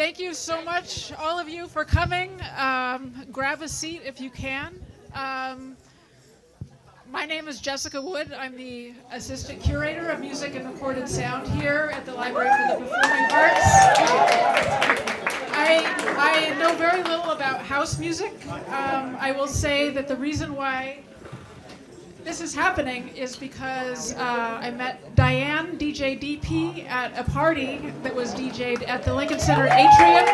Thank you so much, all of you, for coming. Grab a seat if you can. My name is Jessica Wood. I'm the Assistant Curator of Music and Recorded Sound here at the Library for the Performing Arts. I know very little about house music. I will say that the reason why this is happening is because I met Diane, DJ DP, at a party that was DJ'd at the Lincoln Center Atrium.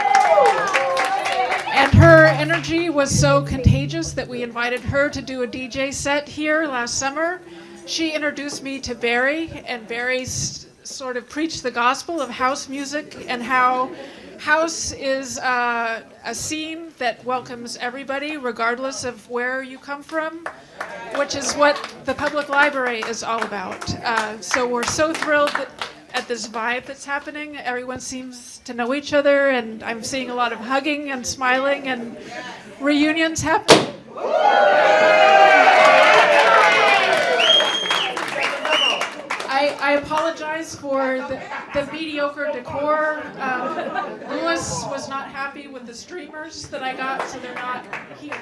And her energy was so contagious that we invited her to do a DJ set here last summer. She introduced me to Barry, and Barry sort of preached the gospel of house music and how house is a scene that welcomes everybody regardless of where you come from, which is what the public library is all about. So we're so thrilled at this vibe that's happening. Everyone seems to know each other, and I'm seeing a lot of hugging and smiling and reunions happening. I apologize for the mediocre decor. Lewis was not happy with the streamers that I got, so they're not here.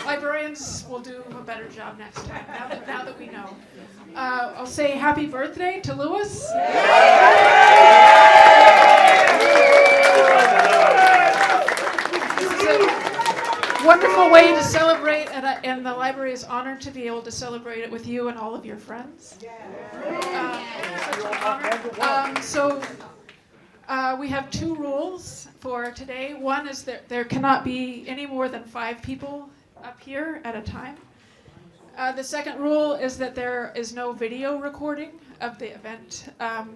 Librarians will do a better job next time, now that we know. I'll say happy birthday to Lewis. This is a wonderful way to celebrate, and the library is honored to be able to celebrate it with you and all of your friends. Such an honor. We have two rules for today. One is that there cannot be any more than 5 people up here at a time. The second rule is that there is no video recording of the event.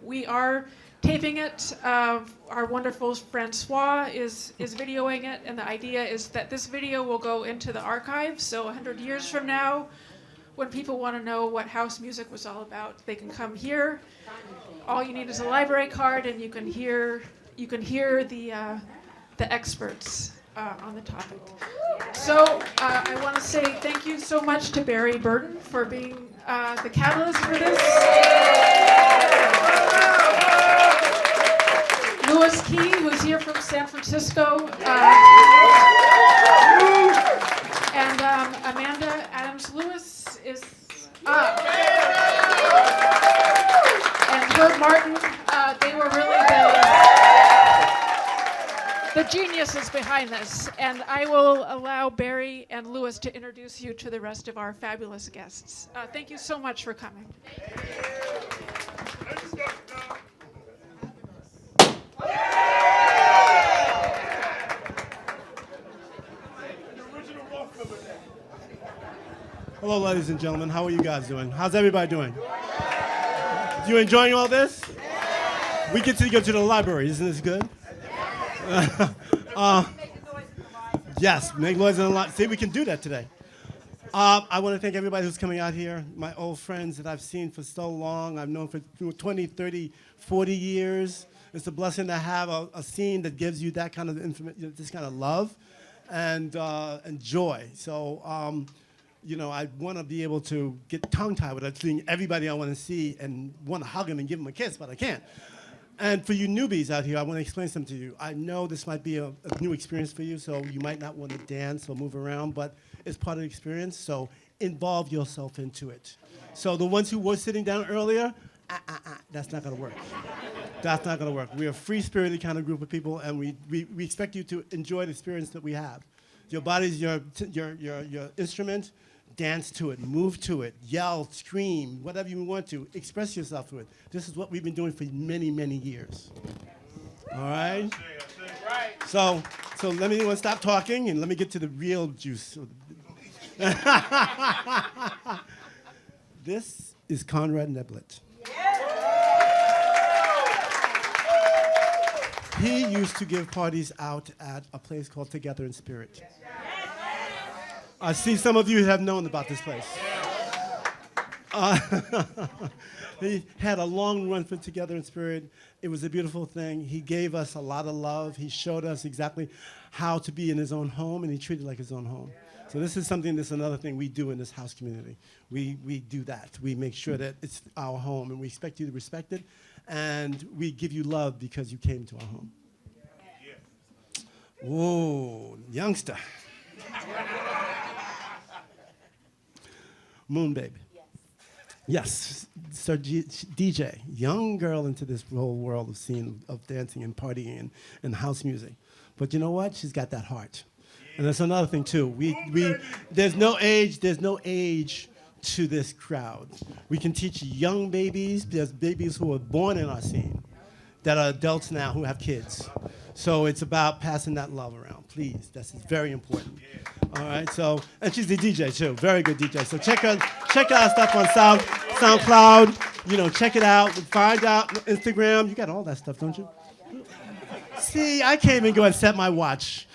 We are taping it. Our wonderful Francois is videoing it, and the idea is that this video will go into the archives, so 100 years from now, when people want to know what house music was all about, they can come here. All you need is a library card, and you can hear the experts on the topic. So I want to say thank you so much to Barry Burton for being the catalyst for this. Louis Key, who's here from San Francisco, and Amanda Adams-Lewis is and Herb Martin. They were really the geniuses behind this, and I will allow Barry and Lewis to introduce you to the rest of our fabulous guests. Thank you so much for coming. Hello, ladies and gentlemen. How are you guys doing? How's everybody doing? You enjoying all this? We get to go to the library. Isn't this good? Yes, make noise in the lot. See, we can do that today. I want to thank everybody who's coming out here, my old friends that I've seen for so long. I've known for 20, 30, 40 years. It's a blessing to have a scene that gives you that kind of this kind of love and joy. So, I want to be able to get tongue-tied without seeing everybody I want to see and want to hug them and give them a kiss, but I can't. And for you newbies out here, I want to explain something to you. I know this might be a new experience for you, so you might not want to dance or move around, but it's part of the experience, so involve yourself into it. So the ones who were sitting down earlier, that's not going to work. That's not going to work. We're a free-spirited kind of group of people, and we expect you to enjoy the experience that we have. Your body's your instrument. Dance to it, move to it, yell, scream, whatever you want to. Express yourself to it. This is what we've been doing for many, many years. All right? So let me stop talking and let me get to the real juice. This is ConRAD Neblett. He used to give parties out at a place called Together in Spirit. I see some of you have known about this place. He had a long run for Together in Spirit. It was a beautiful thing. He gave us a lot of love. He showed us exactly how to be in his own home, and he treated it like his own home. So this is another thing we do in this house community. We do that. We make sure that it's our home, and we expect you to respect it and we give you love because you came to our home. Whoa, youngster. Moon Baby. Yes, Sir DJ, young girl into this whole world of scene of dancing and partying and house music. But you know what? She's got that heart. And that's another thing too. There's no age to this crowd. We can teach young babies. There's babies who are born in our scene that are adults now who have kids. So it's about passing that love around. Please, that's very important. All right. So, and she's the DJ too, very good DJ. So check our stuff on SoundCloud. You know, check it out. Find out Instagram. You got all that stuff, don't you? See, I can't even go and set my watch.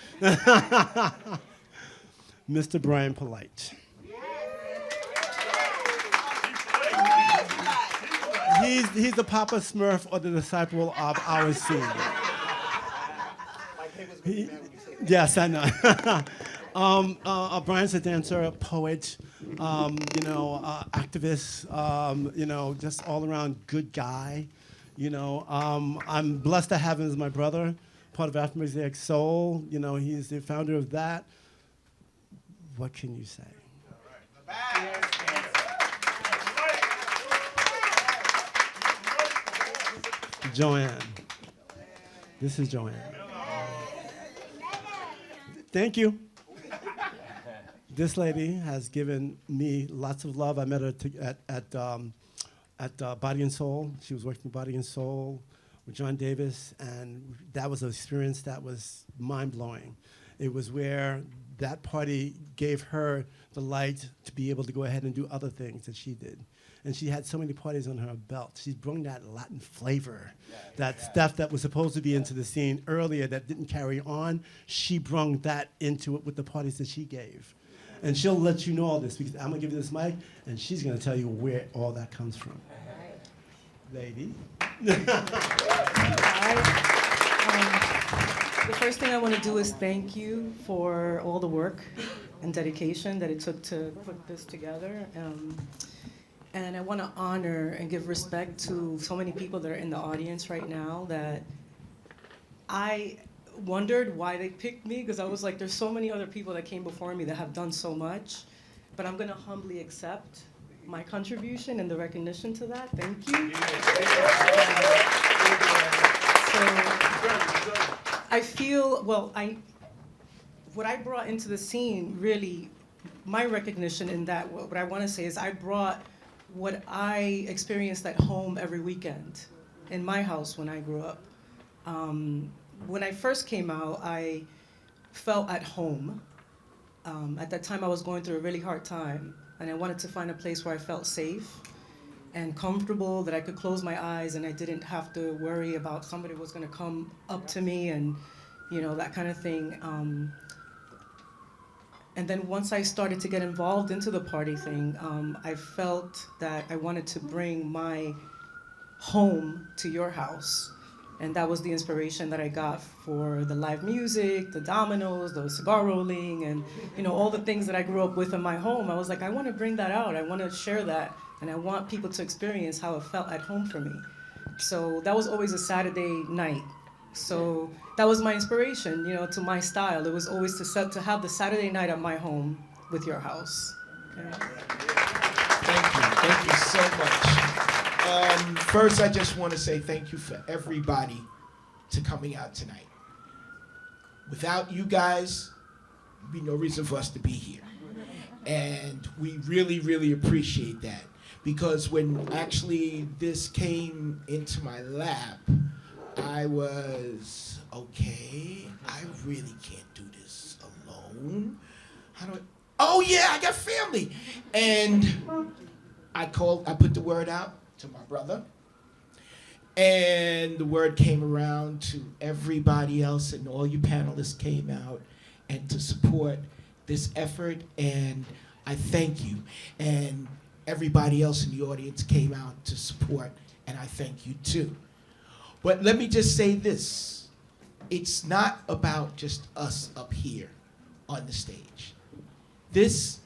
Mr. Brian Polite. He's the Papa Smurf or the disciple of our scene. Yes, I know. Brian's a dancer, a poet, activist, just all around good guy. I'm blessed to have him as my brother, part of Afro-Mosaic Soul. He's the founder of that. What can you say? Joann. This is Joann. Thank you. This lady has given me lots of love. I met her at Body and Soul. She was working with Body and Soul with John Davis, and that was an experience that was mind-blowing. It was where that party gave her the light to be able to go ahead and do other things that she did. And she had so many parties on her belt. She's brought that Latin flavor, stuff that was supposed to be into the scene earlier that didn't carry on. She brought that into it with the parties that she gave. And she'll let you know all this, because I'm gonna give you this mic, and she's gonna tell you where all that comes from. Lady. The first thing I want to do is thank you for all the work and dedication that it took to put this together. And I want to honor and give respect to so many people that are in the audience right now that I wondered why they picked me, because I was like, there's so many other people that came before me that have done so much, but I'm going to humbly accept my contribution and the recognition to that. Thank you. So I feel, what I brought into the scene, really, my recognition in that, what I want to say is I brought what I experienced at home every weekend in my house when I grew up. When I first came out, I felt at home. At that time, I was going through a really hard time, and I wanted to find a place where I felt safe and comfortable, that I could close my eyes and I didn't have to worry about somebody was going to come up to me and, that kind of thing. And then once I started to get involved into the party thing, I felt that I wanted to bring my home to your house. And that was the inspiration that I got for the live music, the dominoes, the cigar rolling, and all the things that I grew up with in my home. I was like, I want to bring that out. I want to share that, and I want people to experience how it felt at home for me. So that was always a Saturday night. So that was my inspiration, to my style. It was always to have the Saturday night at my home with your house. Okay. Thank you so much. First, I just want to say thank you for everybody to coming out tonight. Without you guys, there'd be no reason for us to be here. And we really, really appreciate that. Because when actually this came into my lap, I was, okay, I really can't do this alone. Oh yeah, I got family. And I put the word out to my brother. And the word came around to everybody else, and all you panelists came out and to support this effort, and I thank you. And everybody else in the audience came out to support, and I thank you too. But let me just say this. It's not about just us up here on the stage. This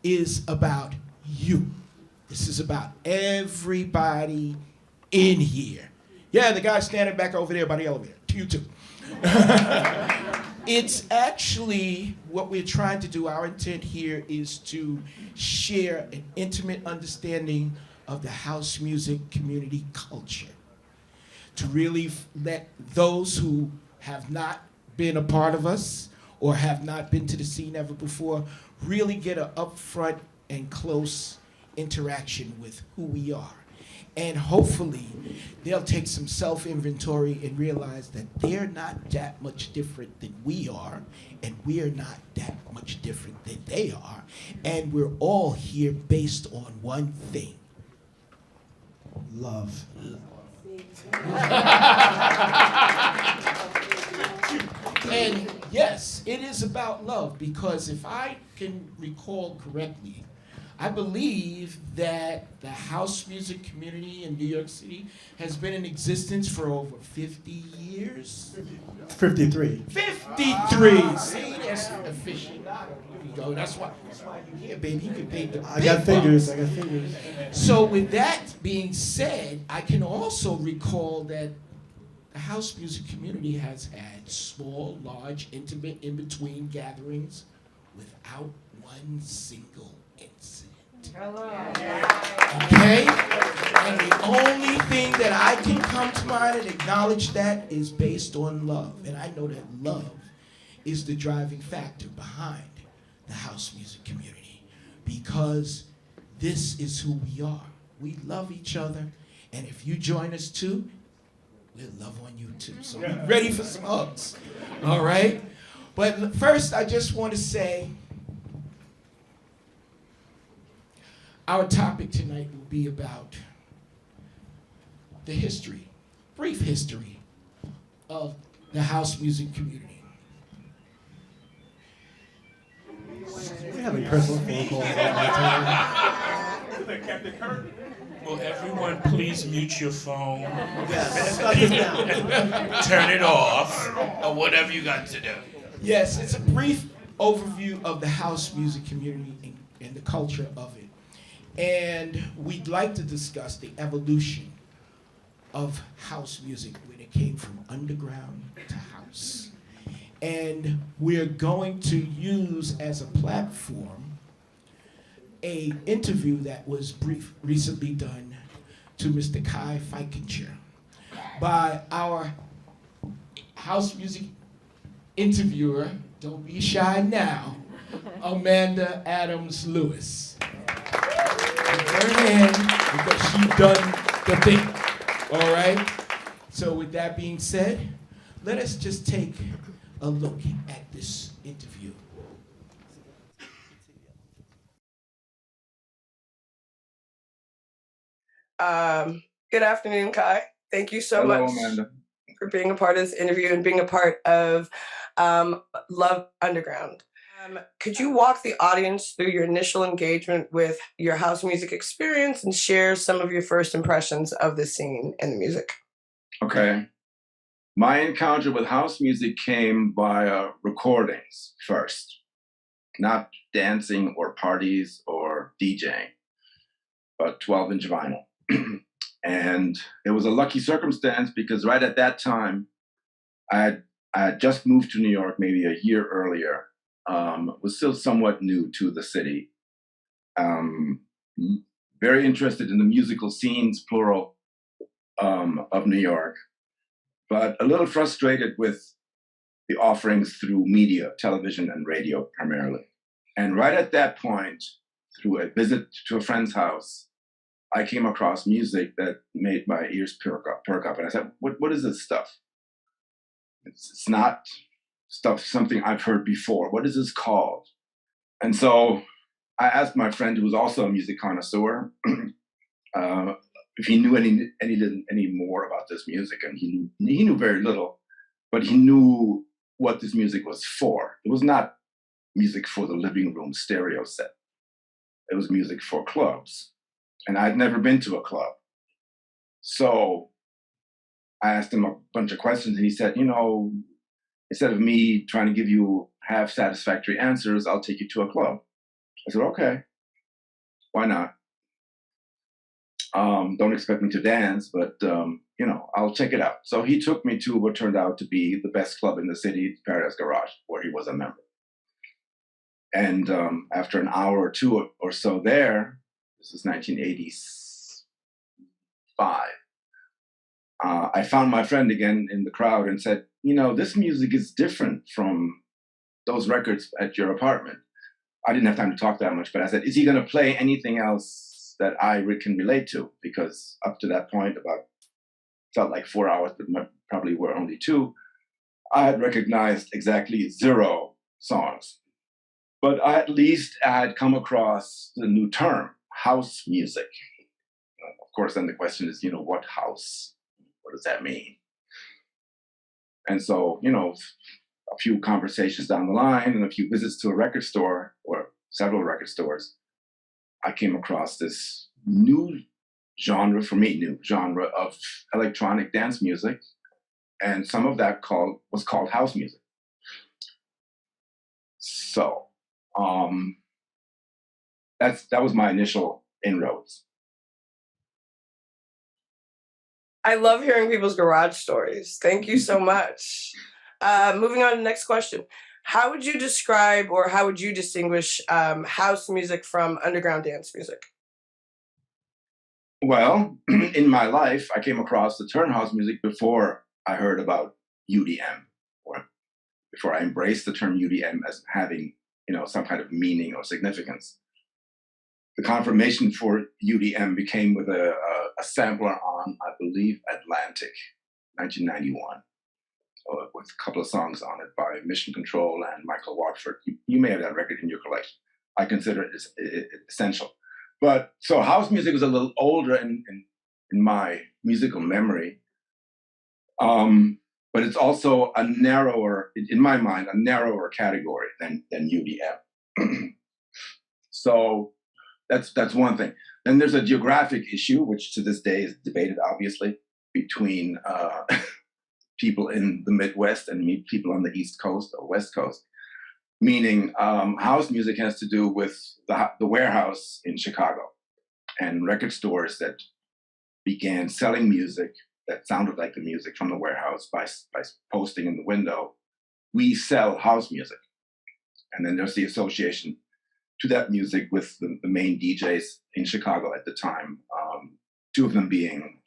is about you. This is about everybody in here. Yeah, the guy standing back over there by the elevator. To you too. It's actually what we're trying to do. Our intent here is to share an intimate understanding of the house music community culture. To really let those who have not been a part of us or have not been to the scene ever before really get an upfront and close interaction with who we are. And hopefully, they'll take some self-inventory and realize that they're not that much different than we are, and we're not that much different than they are, and we're all here based on one thing. Love. And yes, it is about love, because if I can recall correctly, I believe that the house music community in New York City has been in existence for over 50 years. 53. 53! See, that's aficionado. Here we go. That's why you're here, baby. You can pay the I got fingers. So with that being said, I can also recall that the house music community has had small, large, intimate, in-between gatherings without one single incident. Okay? And the only thing that I can come to mind and acknowledge that is based on love. And I know that love is the driving factor behind the house music community, because this is who we are. We love each other, and if you join us too, we'll love on you too. So be ready for some hugs. All right? But first, I just want to say, our topic tonight will be about the history, brief history of the house music community. We're having personal phone calls all the time. Will everyone please mute your phone? Yes. Stop this now. Turn it off, or whatever you got to do. Yes, it's a brief overview of the house music community and the culture of it. And we'd like to discuss the evolution of house music, when it came from underground to house. And we're going to use as a platform a interview that was recently done to Mr. Kai Fikentscher by our house music interviewer, don't be shy now, Amanda Adams Lewis. Give her a hand, because she's done the thing. All right? So with that being said, let us just take a look at this interview. Good afternoon, Kai. Thank you so Hello, much Amanda. for being a part of this interview and being a part of Love Underground. Could you walk the audience through your initial engagement with your house music experience and share some of your first impressions of the scene and the music? Okay. My encounter with house music came via recordings first, not dancing or parties or DJing, but 12-inch vinyl. And it was a lucky circumstance, because right at that time, I had just moved to New York maybe a year earlier, was still somewhat new to the city, very interested in the musical scenes, plural, of New York, but a little frustrated with the offerings through media, television and radio primarily. And right at that point, through a visit to a friend's house, I came across music that made my ears perk up. And I said, what is this stuff? It's not something I've heard before. What is this called? And so I asked my friend, who was also a music connoisseur, if he knew any more about this music. And he knew very little, but he knew what this music was for. It was not music for the living room stereo set. It was music for clubs. And I'd never been to a club. So I asked him a bunch of questions, and he said, instead of me trying to give you half satisfactory answers, I'll take you to a club. I said, okay, why not? Don't expect me to dance, but I'll check it out. So he took me to what turned out to be the best club in the city, Paradise Garage, where he was a member. And after an hour or two or so there, this is 1985, I found my friend again in the crowd and said, this music is different from those records at your apartment. I didn't have time to talk that much, but I said, is he going to play anything else that I can relate to? Because up to that point, felt like 4 hours, but probably were only 2, I had recognized exactly 0 songs. But at least I had come across the new term, house music. Of course, then the question is, what house? What does that mean? And so, a few conversations down the line and a few visits to a record store or several record stores, I came across this new genre of electronic dance music. And some of that was called house music. So that was my initial inroads. I love hearing people's garage stories. Thank you so much. Moving on to the next question. How would you describe or how would you distinguish house music from underground dance music? Well, in my life, I came across the term house music before I heard about UDM, or before I embraced the term UDM as having, some kind of meaning or significance. The confirmation for UDM became with a sampler on, I believe, Atlantic, 1991, with a couple of songs on it by Mission Control and Michael Watford. You may have that record in your collection. I consider it essential. But so house music was a little older in my musical memory. But it's also in my mind, a narrower category than UDM. So that's one thing. Then there's a geographic issue, which to this day is debated, obviously, between people in the Midwest and people on the East Coast or West Coast. Meaning house music has to do with the warehouse in Chicago and record stores that began selling music that sounded like the music from the warehouse by posting in the window, we sell house music. And then there's the association to that music with the main DJs in Chicago at the time, 2 of them being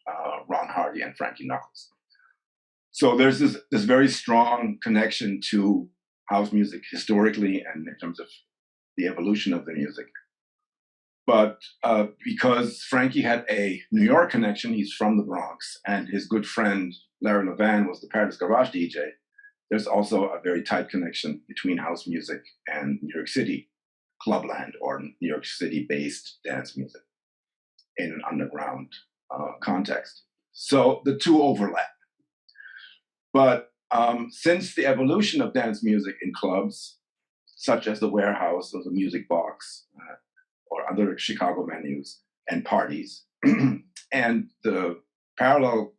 Ron Hardy and Frankie Knuckles. So there's this very strong connection to house music historically and in terms of the evolution of the music. But because Frankie had a New York connection, he's from the Bronx, and his good friend Larry Levan was the Paradise Garage DJ, there's also a very tight connection between house music and New York City clubland or New York City-based dance music in an underground context. So the two overlap. But since the evolution of dance music in clubs, such as the Warehouse or the Music Box or other Chicago venues and parties, and the parallel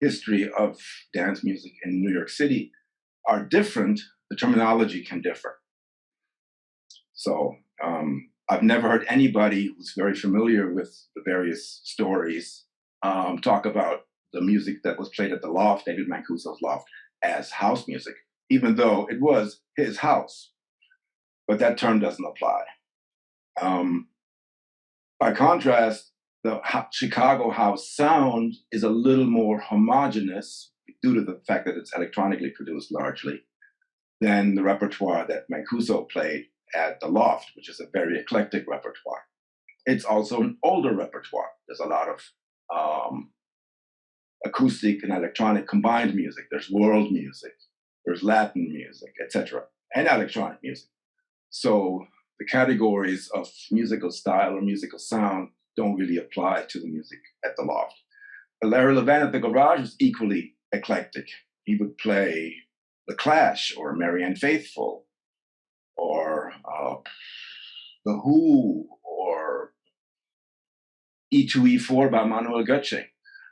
history of dance music in New York City are different, the terminology can differ. So I've never heard anybody who's very familiar with the various stories talk about the music that was played at the Loft, David Mancuso's Loft, as house music, even though it was his house. But that term doesn't apply. By contrast, the Chicago house sound is a little more homogeneous due to the fact that it's electronically produced largely than the repertoire that Mancuso played at the Loft, which is a very eclectic repertoire. It's also an older repertoire. There's a lot of acoustic and electronic combined music. There's world music, there's Latin music, etc., and electronic music. So the categories of musical style or musical sound don't really apply to the music at the Loft. Larry Levan at the Garage is equally eclectic. He would play The Clash or Marianne Faithfull or The Who or E2E4 by Manuel Götze,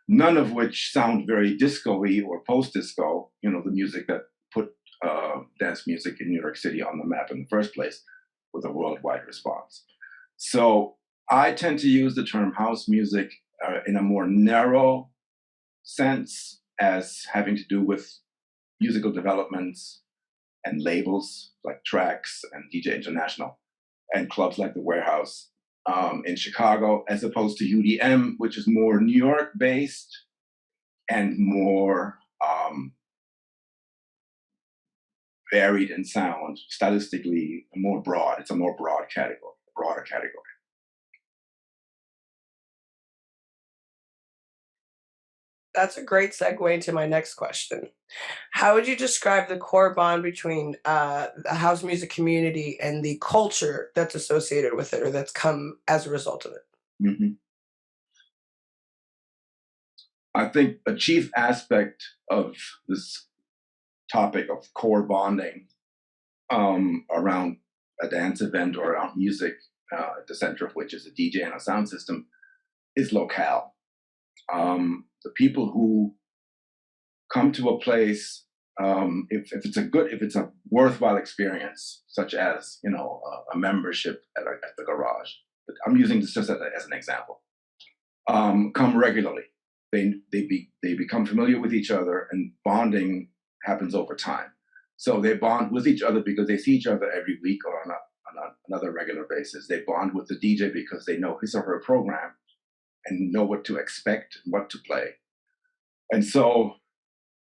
none of which sound very disco-y or post-disco, the music that put dance music in New York City on the map in the first place with a worldwide response. So I tend to use the term house music in a more narrow sense as having to do with musical developments and labels like Trax and DJ International and clubs like the Warehouse in Chicago, as opposed to UDM, which is more New York based and more varied in sound, stylistically more broad. It's a more broad category, broader category. That's a great segue into my next question. How would you describe the core bond between the house music community and the culture that's associated with it or that's come as a result of it? Mm-hmm. I think a chief aspect of this topic of core bonding around a dance event or around music, at the center of which is a DJ and a sound system, is locale. The people who come to a place, if it's a worthwhile experience, such as a membership at the garage. But I'm using this just as an example. Come regularly. They become familiar with each other, and bonding happens over time. So they bond with each other because they see each other every week or on another regular basis. They bond with the DJ because they know his or her program and know what to expect and what to play. And so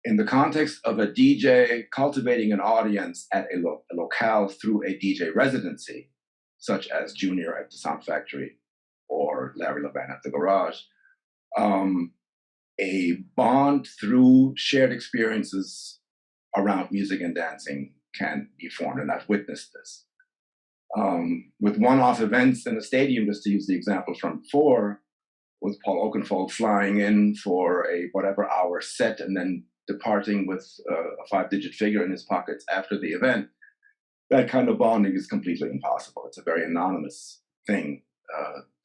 in the context of a DJ cultivating an audience at a locale through a DJ residency, such as Junior at the Sound Factory or Larry Levan at the Garage, a bond through shared experiences around music and dancing can be formed, and I've witnessed this. With one-off events in a stadium, just to use the example from before, with Paul Oakenfold flying in for a whatever hour set and then departing with a 5-digit figure in his pockets after the event, that kind of bonding is completely impossible. It's a very anonymous thing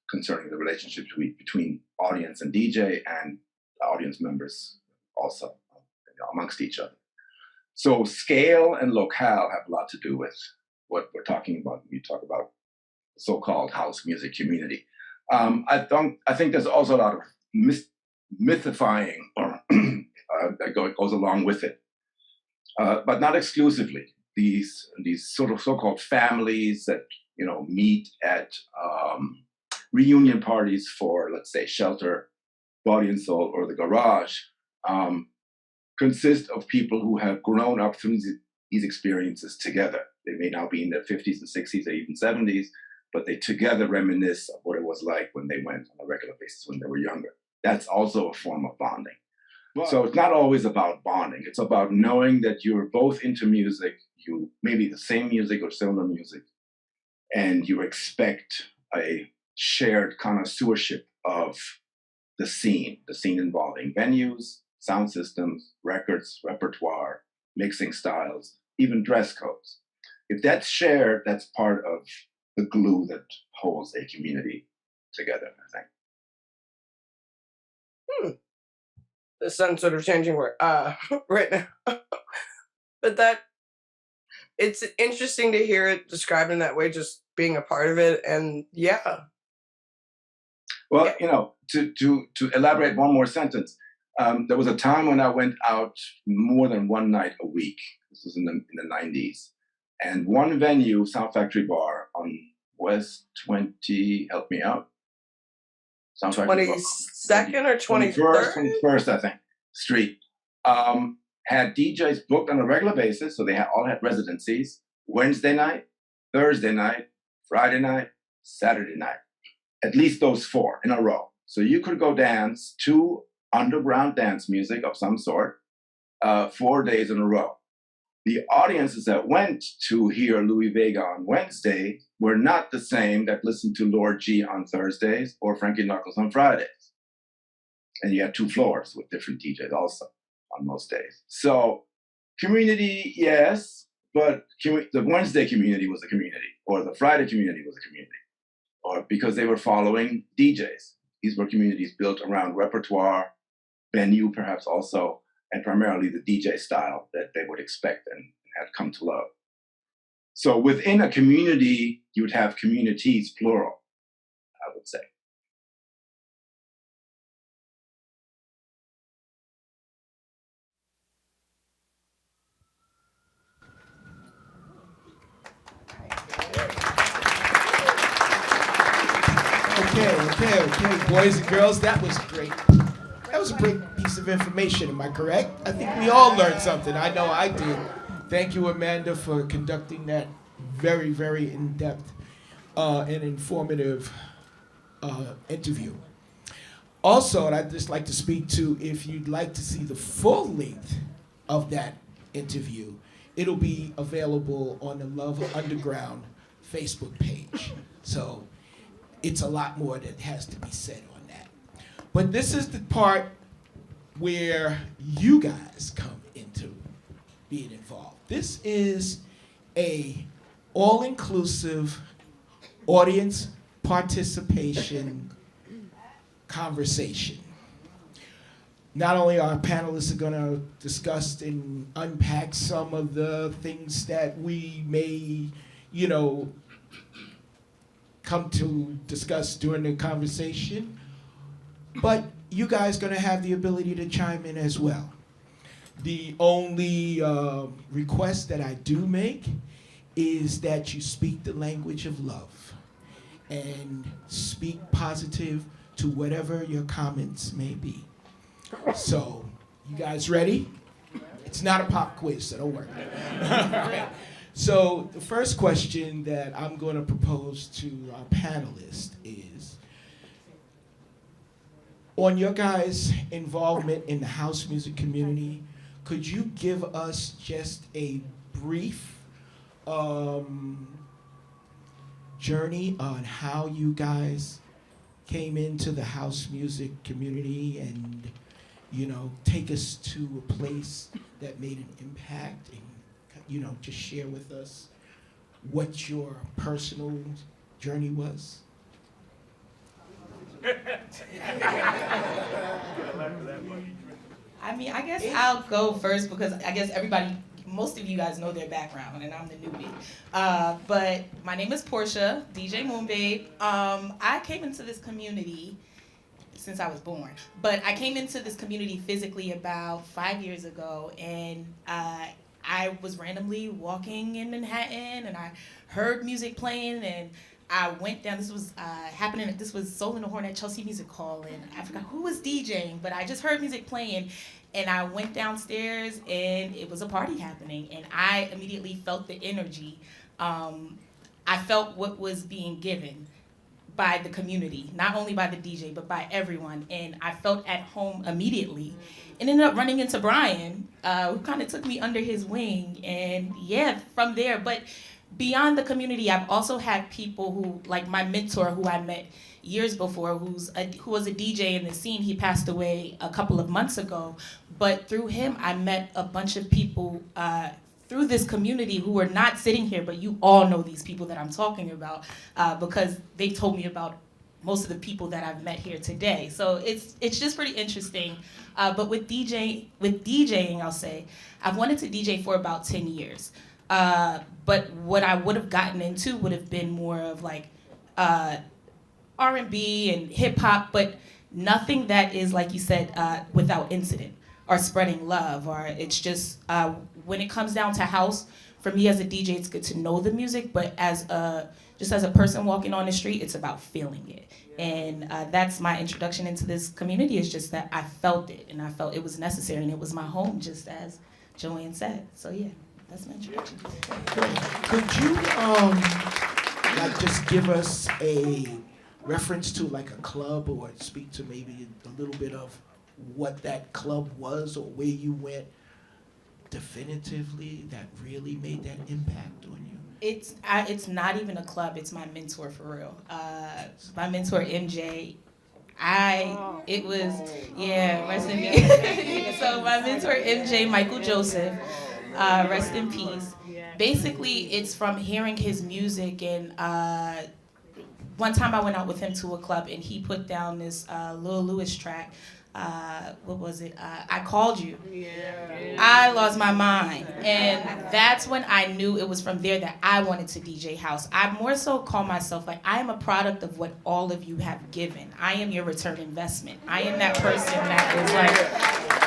concerning the relationship between audience and DJ and audience members also amongst each other. So scale and locale have a lot to do with what we're talking about when you talk about the so-called house music community. I think there's also a lot of mythifying or that goes along with it, but not exclusively. These sort of so-called families that meet at reunion parties for, let's say, Shelter, Body and Soul, or the Garage, consist of people who have grown up through these experiences together. They may now be in their 50s and 60s or even 70s, but they together reminisce of what it was like when they went on a regular basis when they were younger. That's also a form of bonding. So it's not always about bonding. It's about knowing that you're both into music, you maybe the same music or similar music, and you expect a shared connoisseurship of the scene involving venues, sound systems, records, repertoire, mixing styles, even dress codes. If that's shared, that's part of the glue that holds a community together, I think. The sun's sort of changing right now. But it's interesting to hear it described in that way, just being a part of it. And yeah. Well, to elaborate one more sentence, there was a time when I went out more than one night a week. This was in the 90s. And one venue, Sound Factory Bar on West 20, help me out. 22nd or 23rd? 21st, I think, Street. Had DJs booked on a regular basis, so they all had residencies, Wednesday night, Thursday night, Friday night, Saturday night. At least those 4 in a row. So you could go dance to underground dance music of some sort 4 days in a row. The audiences that went to hear Louis Vega on Wednesday were not the same that listened to Lord G on Thursdays or Frankie Knuckles on Fridays. And you had 2 floors with different DJs also on most days. So community, yes, but the Wednesday community was a community, or the Friday community was a community, or because they were following DJs. These were communities built around repertoire, venue perhaps also, and primarily the DJ style that they would expect and had come to love. So within a community, you would have communities, plural, I would say. Okay, boys and girls, that was great. That was a great piece of information, am I correct? I think we all learned something. I know I did. Thank you, Amanda, for conducting that very, very in-depth and informative interview. Also, I'd just like to speak to, if you'd like to see the full length of that interview, it'll be available on the Love Underground Facebook page. So it's a lot more that has to be said on that. But this is the part where you guys come into being involved. This is a all-inclusive audience participation conversation. Not only our panelists are going to discuss and unpack some of the things that we may, come to discuss during the conversation, but you guys are going to have the ability to chime in as well. The only request that I do make is that you speak the language of love and speak positive to whatever your comments may be. So, you guys ready? It's not a pop quiz, so don't worry. Right. So, the first question that I'm going to propose to our panelists is, on your guys' involvement in the house music community, could you give us just a brief journey on how you guys came into the house music community and, take us to a place that made an impact and, just share with us what your personal journey was? I mean, I guess I'll go first because I guess most of you guys know their background, and I'm the newbie. But my name is Porcia, DJ Moonbabe. I came into this community since I was born, but I came into this community physically about 5 years ago, and I was randomly walking in Manhattan, and I heard music playing, and I went down. This was happening. This was Soul in the Horn at Chelsea Music Hall, and I forgot who was DJing, but I just heard music playing. And I went downstairs, and it was a party happening, and I immediately felt the energy. I felt what was being given by the community, not only by the DJ, but by everyone, and I felt at home immediately. And ended up running into Brian, who kind of took me under his wing, and yeah, from there. But beyond the community, I've also had people who, like my mentor, who I met years before, who was a DJ in the scene. He passed away a couple of months ago, but through him, I met a bunch of people through this community who were not sitting here, but you all know these people that I'm talking about because they told me about most of the people that I've met here today. So it's just pretty interesting. But with DJing, I'll say, I've wanted to DJ for about 10 years. But what I would have gotten into would have been more of like R&B and hip hop, but nothing that is, like you said, without incident or spreading love. Or it's just, when it comes down to house, for me as a DJ, it's good to know the music, but just as a person walking on the street, it's about feeling it. And that's my introduction into this community, is just that I felt it, and I felt it was necessary, and it was my home, just as Joann said. So yeah, that's my introduction. Could you just give us a reference to like a club, or speak to maybe a little bit of what that club was, or where you went definitively that really made that impact on you? It's not even a club. It's my mentor, for real. My mentor, MJ. Rest in peace. So my mentor, MJ, Michael Joseph, rest in peace. Basically, it's from hearing his music, and one time I went out with him to a club, and he put down this Lil Lewis track. What was it? I Called You. Yeah. I lost my mind. And that's when I knew it was from there that I wanted to DJ house. I more so call myself like, I am a product of what all of you have given. I am your return investment. I am that person that is like,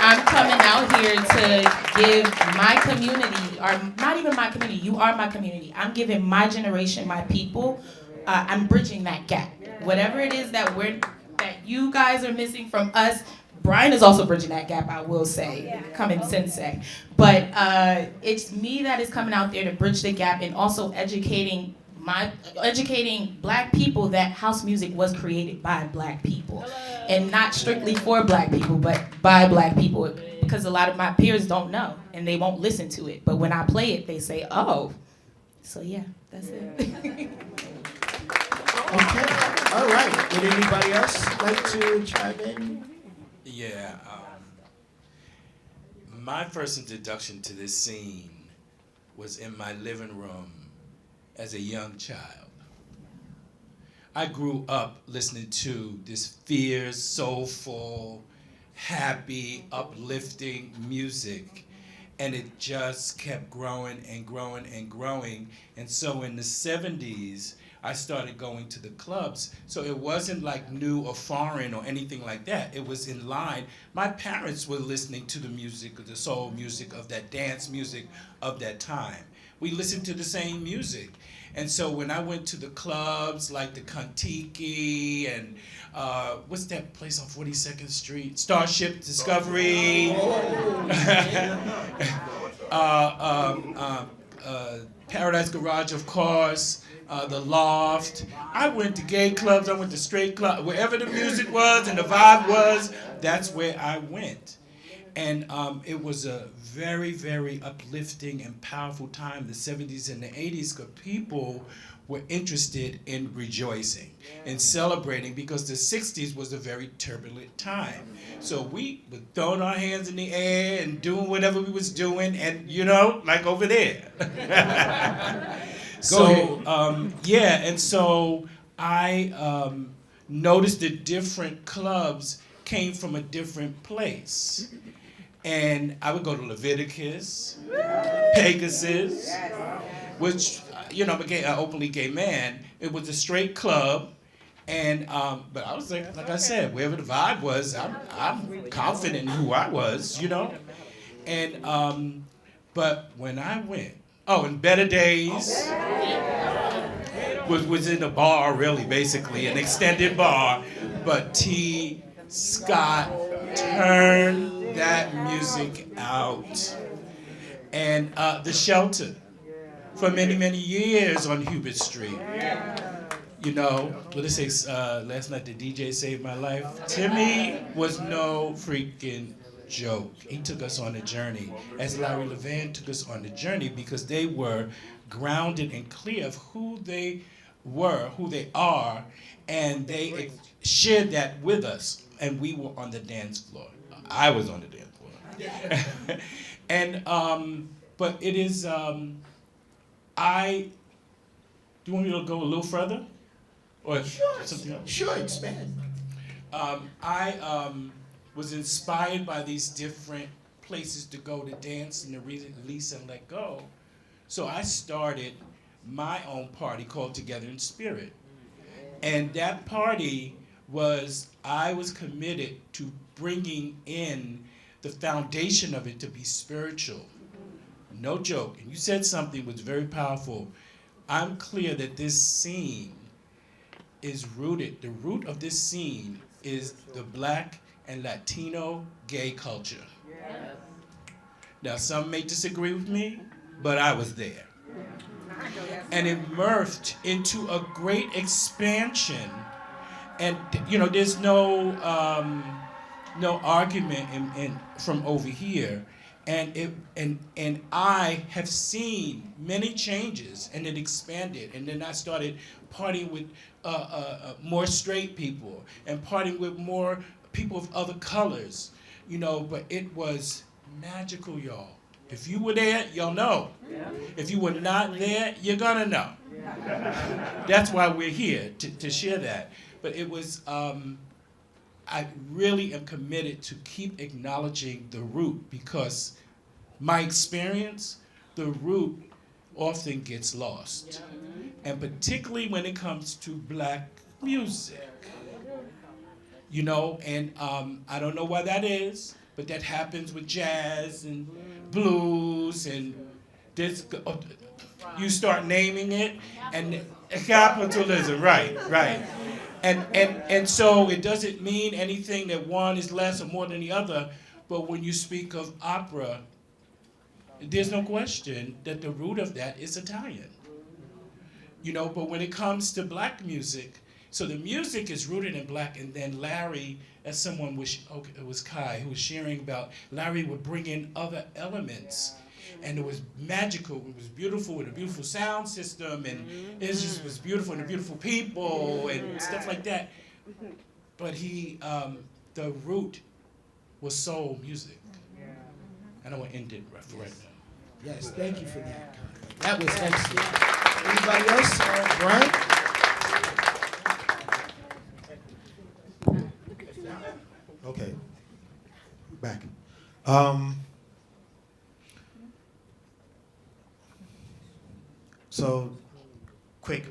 I'm coming out here to give my community, or not even my community, you are my community. I'm giving my generation, my people, I'm bridging that gap. whatever it is that you guys are missing from us, Brian is also bridging that gap, I will say, coming sensei. But it's me that is coming out there to bridge the gap and also educating Black people that house music was created by Black people. And not strictly for Black people, but by Black people. Because a lot of my peers don't know, and they won't listen to it. But when I play it, they say, oh. So yeah, that's it. Okay, all right. Would anybody else like to chime in? Yeah. My first introduction to this scene was in my living room as a young child. I grew up listening to this fierce, soulful, happy, uplifting music, and it just kept growing and growing and growing. And so in the 70s, I started going to the clubs. So it wasn't like new or foreign or anything like that. It was in line. My parents were listening to the music, the soul music of that dance music of that time. We listened to the same music. And so when I went to the clubs like the Kontiki and what's that place on 42nd Street? Starship Discovery. Paradise Garage, of course. The Loft. I went to gay clubs, I went to straight clubs. Wherever the music was and the vibe was, that's where I went. And it was a very, very uplifting and powerful time, the 70s and the 80s, because people were interested in rejoicing and celebrating, because the 60s was a very turbulent time. So we were throwing our hands in the air and doing whatever we was doing, and like over there. So and so I noticed that different clubs came from a different place. And I would go to Leviticus, Pegasus, which, I'm an openly gay man. It was a straight club. And, but I was like I said, wherever the vibe was, I'm confident in who I was, And, but when I went, and Better Days was in a bar, really, basically, an extended bar. But T. Scott turned that music out. And The Shelter, for many, many years on Hubert Street. What they say, last night the DJ saved my life. Timmy was no freaking joke. He took us on a journey, as Larry Levan took us on the journey, because they were grounded and clear of who they were, who they are, and they shared that with us, and we were on the dance floor. I was on the dance floor. And, but it is, do you want me to go a little further? Or something else? Sure, expand. I was inspired by these different places to go to dance and to release and let go. So I started my own party called Together in Spirit. And that party I was committed to bringing in the foundation of it to be spiritual. No joke. And you said something was very powerful. I'm clear that this scene is rooted, the root of this scene is the Black and Latino gay culture. Yes. Now, some may disagree with me, but I was there. And it morphed into a great expansion. And there's no argument from over here. And I have seen many changes, and it expanded. And then I started partying with more straight people and partying with more people of other colors, but it was magical, y'all. If you were there, you'll know. Yeah. If you were not there, you're gonna know. Yeah. That's why we're here, to share that. But it was, I really am committed to keep acknowledging the root, because my experience, the root often gets lost. And particularly when it comes to Black music. And I don't know why that is, but that happens with jazz and blues and this. You start naming it, and capitalism, right. And so it doesn't mean anything that one is less or more than the other, but when you speak of opera, there's no question that the root of that is Italian. You know, but when it comes to black music, so the music is rooted in black, and then Larry, as someone was, okay, it was Kai, who was sharing about, Larry would bring in other elements, and it was magical, it was beautiful, with a beautiful sound system, and it just was beautiful, and the beautiful people, and stuff like that. But the root was soul music. And I want to end it right now. Yes, thank you for that, Conrad. That was excellent. Anybody else? Brian? Okay, back. So, quick,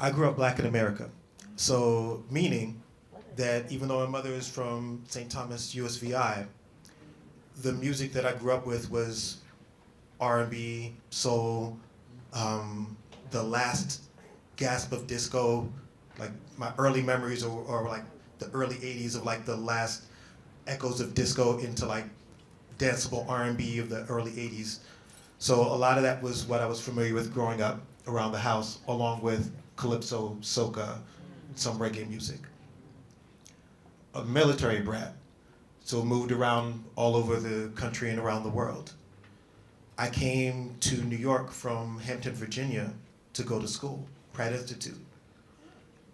I grew up black in America. So, meaning that even though my mother is from St. Thomas, USVI, the music that I grew up with was R&B, soul, the last gasp of disco, like my early memories are like the early 80s of like the last echoes of disco into like danceable R&B of the early 80s. So a lot of that was what I was familiar with growing up around the house, along with calypso, soca, some reggae music. A military brat, so moved around all over the country and around the world. I came to New York from Hampton, Virginia to go to school, Pratt Institute.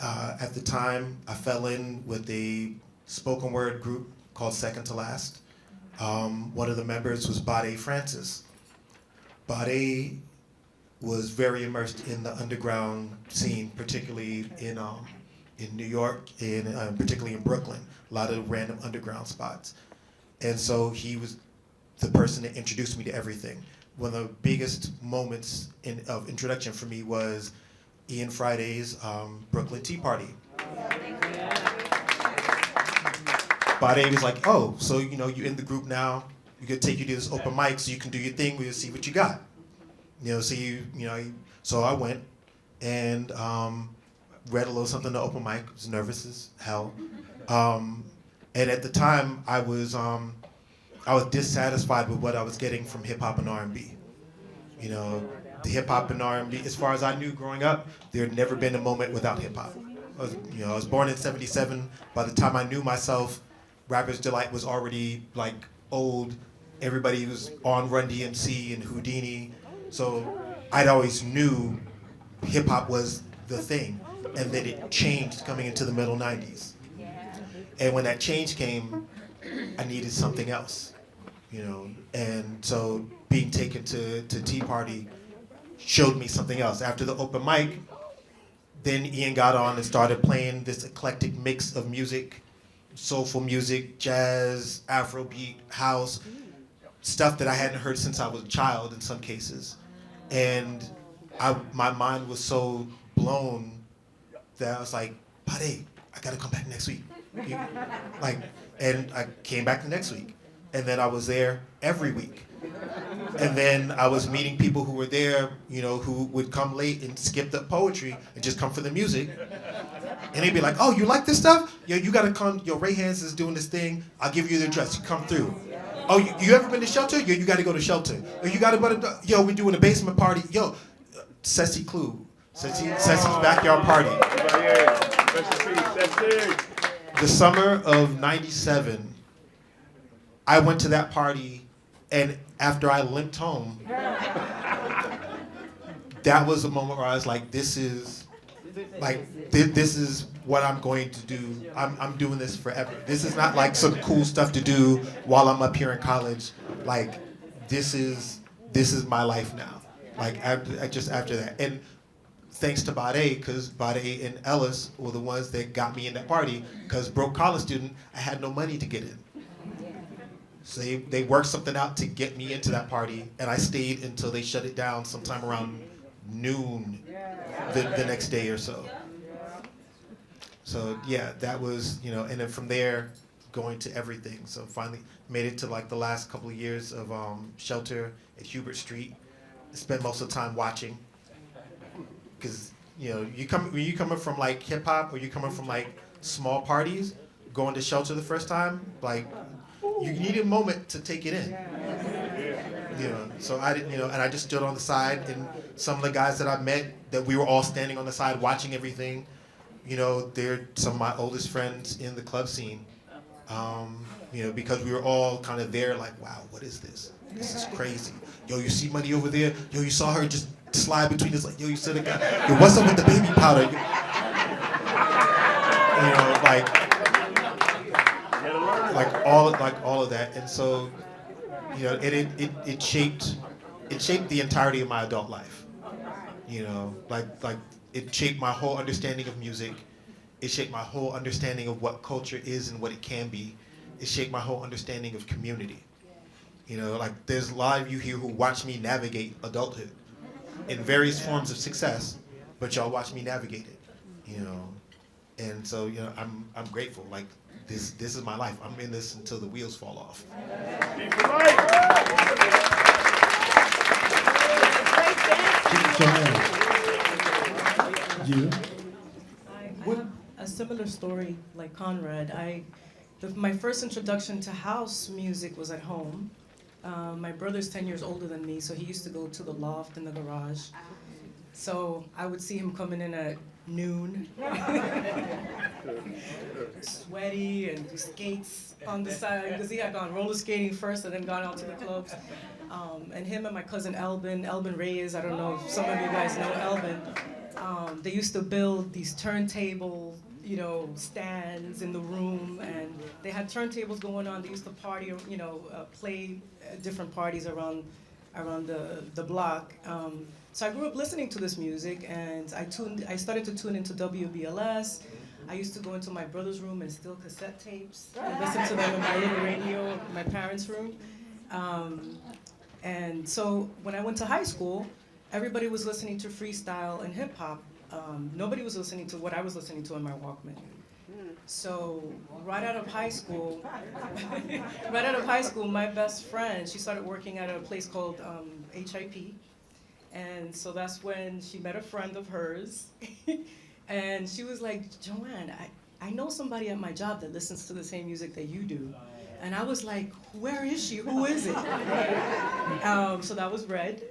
At the time, I fell in with a spoken word group called Second to Last. One of the members was Bade Francis. Bade was very immersed in the underground scene, particularly in New York, and particularly in Brooklyn, a lot of random underground spots. And so he was the person that introduced me to everything. One of the biggest moments of introduction for me was Ian Friday's Brooklyn Tea Party. Bade was like, oh, so you're in the group now, we could take you to this open mic so you can do your thing, we'll see what you got. So I went and read a little something to open mic, was nervous as hell. And at the time, I was dissatisfied with what I was getting from hip hop and R&B. The hip hop and R&B, as far as I knew growing up, there had never been a moment without hip hop. I was born in '77. By the time I knew myself, Rapper's Delight was already like old. Everybody was on Run DMC and Houdini. So I'd always knew hip hop was the thing. And then it changed coming into the middle '90s. And when that change came, I needed something else, And so being taken to Tea Party showed me something else. After the open mic, then Ian got on and started playing this eclectic mix of music, soulful music, jazz, Afrobeat, house, stuff that I hadn't heard since I was a child in some cases. And my mind was so blown that I was like, Bade, I gotta come back next week. And I came back the next week. And then I was there every week. And then I was meeting people who were there, who would come late and skip the poetry and just come for the music. And they'd be like, oh, you like this stuff? Yo, you gotta come, Ray Hans is doing this thing. I'll give you the address, you come through. Oh, you ever been to Shelter? Yo, you gotta go to Shelter. You gotta go to, we're doing a basement party. Yo, Ceci Clue. Ceci's backyard party. The summer of '97, I went to that party, and after I limped home, that was a moment where I was like, this is what I'm going to do. I'm doing this forever. This is not like some cool stuff to do while I'm up here in college. Like, this is my life now. Like, after that. And thanks to Bade, because Bade and Ellis were the ones that got me in that party, because broke college student, I had no money to get in. So they worked something out to get me into that party, and I stayed until they shut it down sometime around noon the next day or so. So yeah, that was, and then from there, going to everything. So finally made it to like the last couple of years of Shelter at Hubert Street. Spent most of the time watching, because you know, when you coming from like hip hop, or you coming from like small parties, going to Shelter the first time, like you need a moment to take it in. You know, so I didn't, you know, and I just stood on the side, and some of the guys that I met, that we were all standing on the side watching everything. You know, they're some of my oldest friends in the club scene. You know, because we were all kind of there, like, wow, what is this? This is crazy. Yo, you see Money over there? Yo, you saw her just slide between us, like, yo, you see the guy? Yo, what's up with the baby powder? You know, like all of that, and so, you know, it shaped the entirety of my adult life. You know, like it shaped my whole understanding of music. It shaped my whole understanding of what culture is and what it can be. It shaped my whole understanding of community. You know, like there's a lot of you here who watch me navigate adulthood in various forms of success, but y'all watch me navigate it. You know, and so, you know, I'm grateful. Like this is my life. I'm in this until the wheels fall off. Joann, you? I have a similar story like ConRAD. My first introduction to house music was at home. My brother's 10 years older than me, so he used to go to the loft in the garage. So I would see him coming in at noon, sweaty and with skates on the side, because he had gone roller skating first and then gone out to the clubs. And him and my cousin Elvin Reyes, I don't know if some of you guys know Elvin, they used to build these turntable, you know, stands in the room, and they had turntables going on. They used to party, you know, play different parties around the block. So I grew up listening to this music, and I started to tune into WBLS. I used to go into my brother's room and steal cassette tapes and listen to them on my little radio in my parents' room. And so when I went to high school, everybody was listening to freestyle and hip hop. Nobody was listening to what I was listening to on my Walkman. So right out of high school, my best friend, she started working at a place called HIP. And so that's when she met a friend of hers. And she was like, Joann, I know somebody at my job that listens to the same music that you do. And I was like, where is she? Who is it? So that was Red.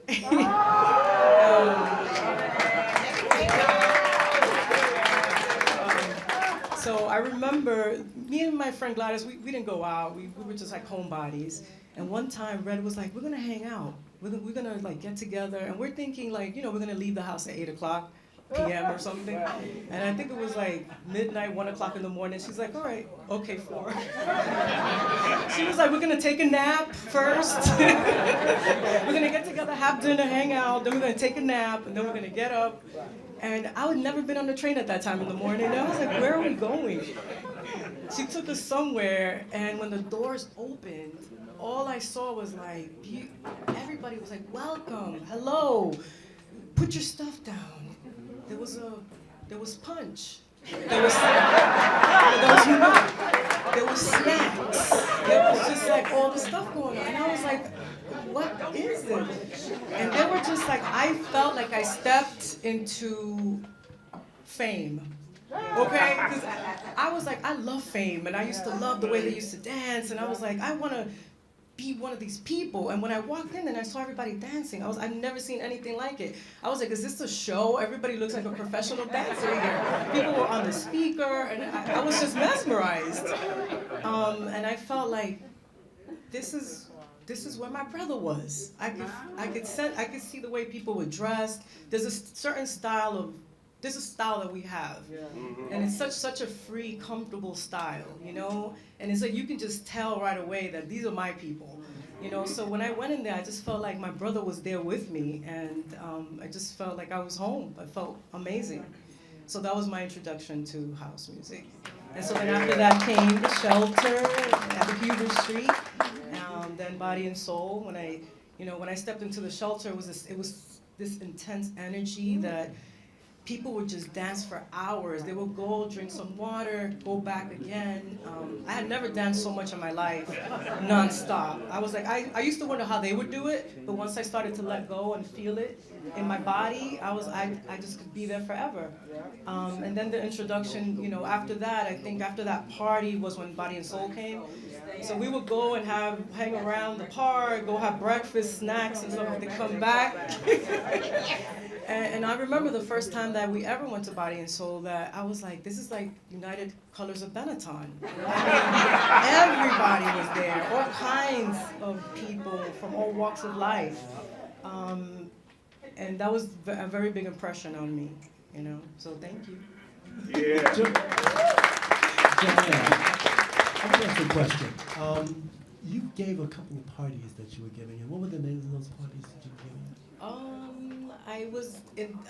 So I remember me and my friend Gladys, we didn't go out. We were just like homebodies. And one time Red was like, we're gonna hang out. We're gonna like get together. And we're thinking like, you know, we're gonna leave the house at 8 o'clock p.m. or something. And I think it was like midnight, 1 o'clock in the morning. She's like, all right, okay, 4. She was like, we're gonna take a nap first. We're gonna get together, have dinner, hang out, then we're gonna take a nap, and then we're gonna get up. And I had never been on the train at that time in the morning. And I was like, where are we going? She took us somewhere, and when the doors opened, all I saw was like, everybody was like, welcome, hello, put your stuff down. There was punch. There was snacks. There was just like all the stuff going on. And I was like, what is this? And they were just like, I felt like I stepped into fame. Okay? Because I was like, I love Fame, and I used to love the way they used to dance, and I was like, I want to be one of these people. And when I walked in and I saw everybody dancing, I've never seen anything like it. I was like, is this a show? Everybody looks like a professional dancer here. People were on the speaker, and I was just mesmerized. And I felt like, this is where my brother was. I could see the way people were dressed. There's a certain style that we have, and it's such a free, comfortable style, you know. And it's like you can just tell right away that these are my people, you know. So when I went in there, I just felt like my brother was there with me, and I just felt like I was home. I felt amazing. So that was my introduction to house music. And so then after that came the Shelter at the Huber Street, then Body and Soul. When I stepped into the Shelter, it was this intense energy that people would just dance for hours. They would go drink some water, go back again. I had never danced so much in my life, nonstop. I was like, I used to wonder how they would do it, but once I started to let go and feel it in my body, I just could be there forever. And then the introduction, you know, after that, I think after that party was when Body and Soul came. So we would go and hang around the park, go have breakfast, snacks, and stuff, and then come back. And I remember the first time that we ever went to Body and Soul that I was like, this is like United Colors of Benetton. I mean, everybody was there, all kinds of people from all walks of life. And that was a very big impression on me, you know, so thank you. Yeah. Joann, I want to ask you a question. You gave a couple of parties that you were giving, and what were the names of those parties that you were giving? I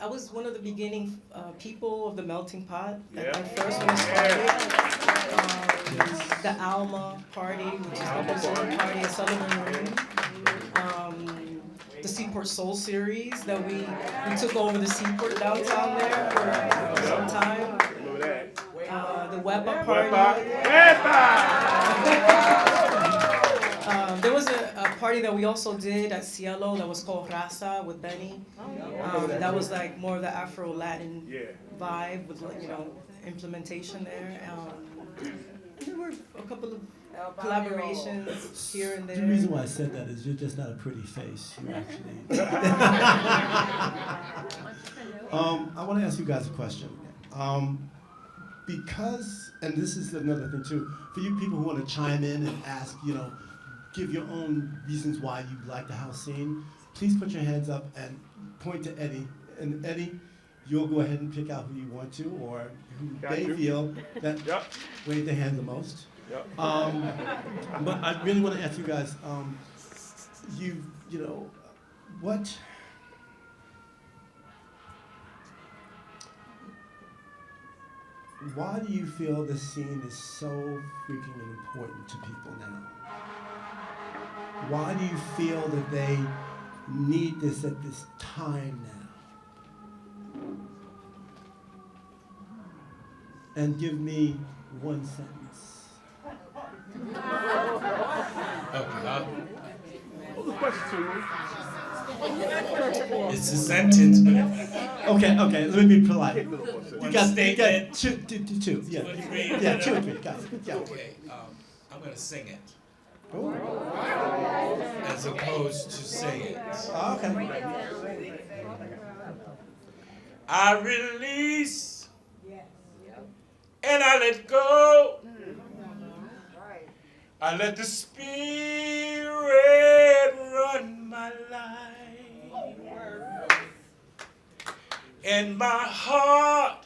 was one of the beginning people of the Melting Pot. That first one started. The Alma party, which is the Brazilian party at Sullivan Room. The Seaport Soul series that we took over the Seaport downtown there for some time. The Wepa party. There was a party that we also did at Cielo that was called Raza with Benny. That was like more of the Afro-Latin vibe with, you know, implementation there. There were a couple of collaborations here and there. The reason why I said that is you're just not a pretty face. You're actually. I want to ask you guys a question. Because, and this is another thing too, for you people who want to chime in and ask, you know, give your own reasons why you like the house scene, please put your hands up and point to Eddie. And Eddie, you'll go ahead and pick out who you want to or who they feel that wave their hand the most. But I really want to ask you guys, you know, why do you feel this scene is so freaking important to people now? Why do you feel that they need this at this time now? And give me one sentence. It's a sentence. Okay, let me be polite. You got statement. two. Yeah, 2 or 3. yeah, 2 or 3. Got it. Yeah. Okay, I'm gonna sing it Oh. as opposed to say it. Okay. I release and I let go. I let the Spirit run my life. And my heart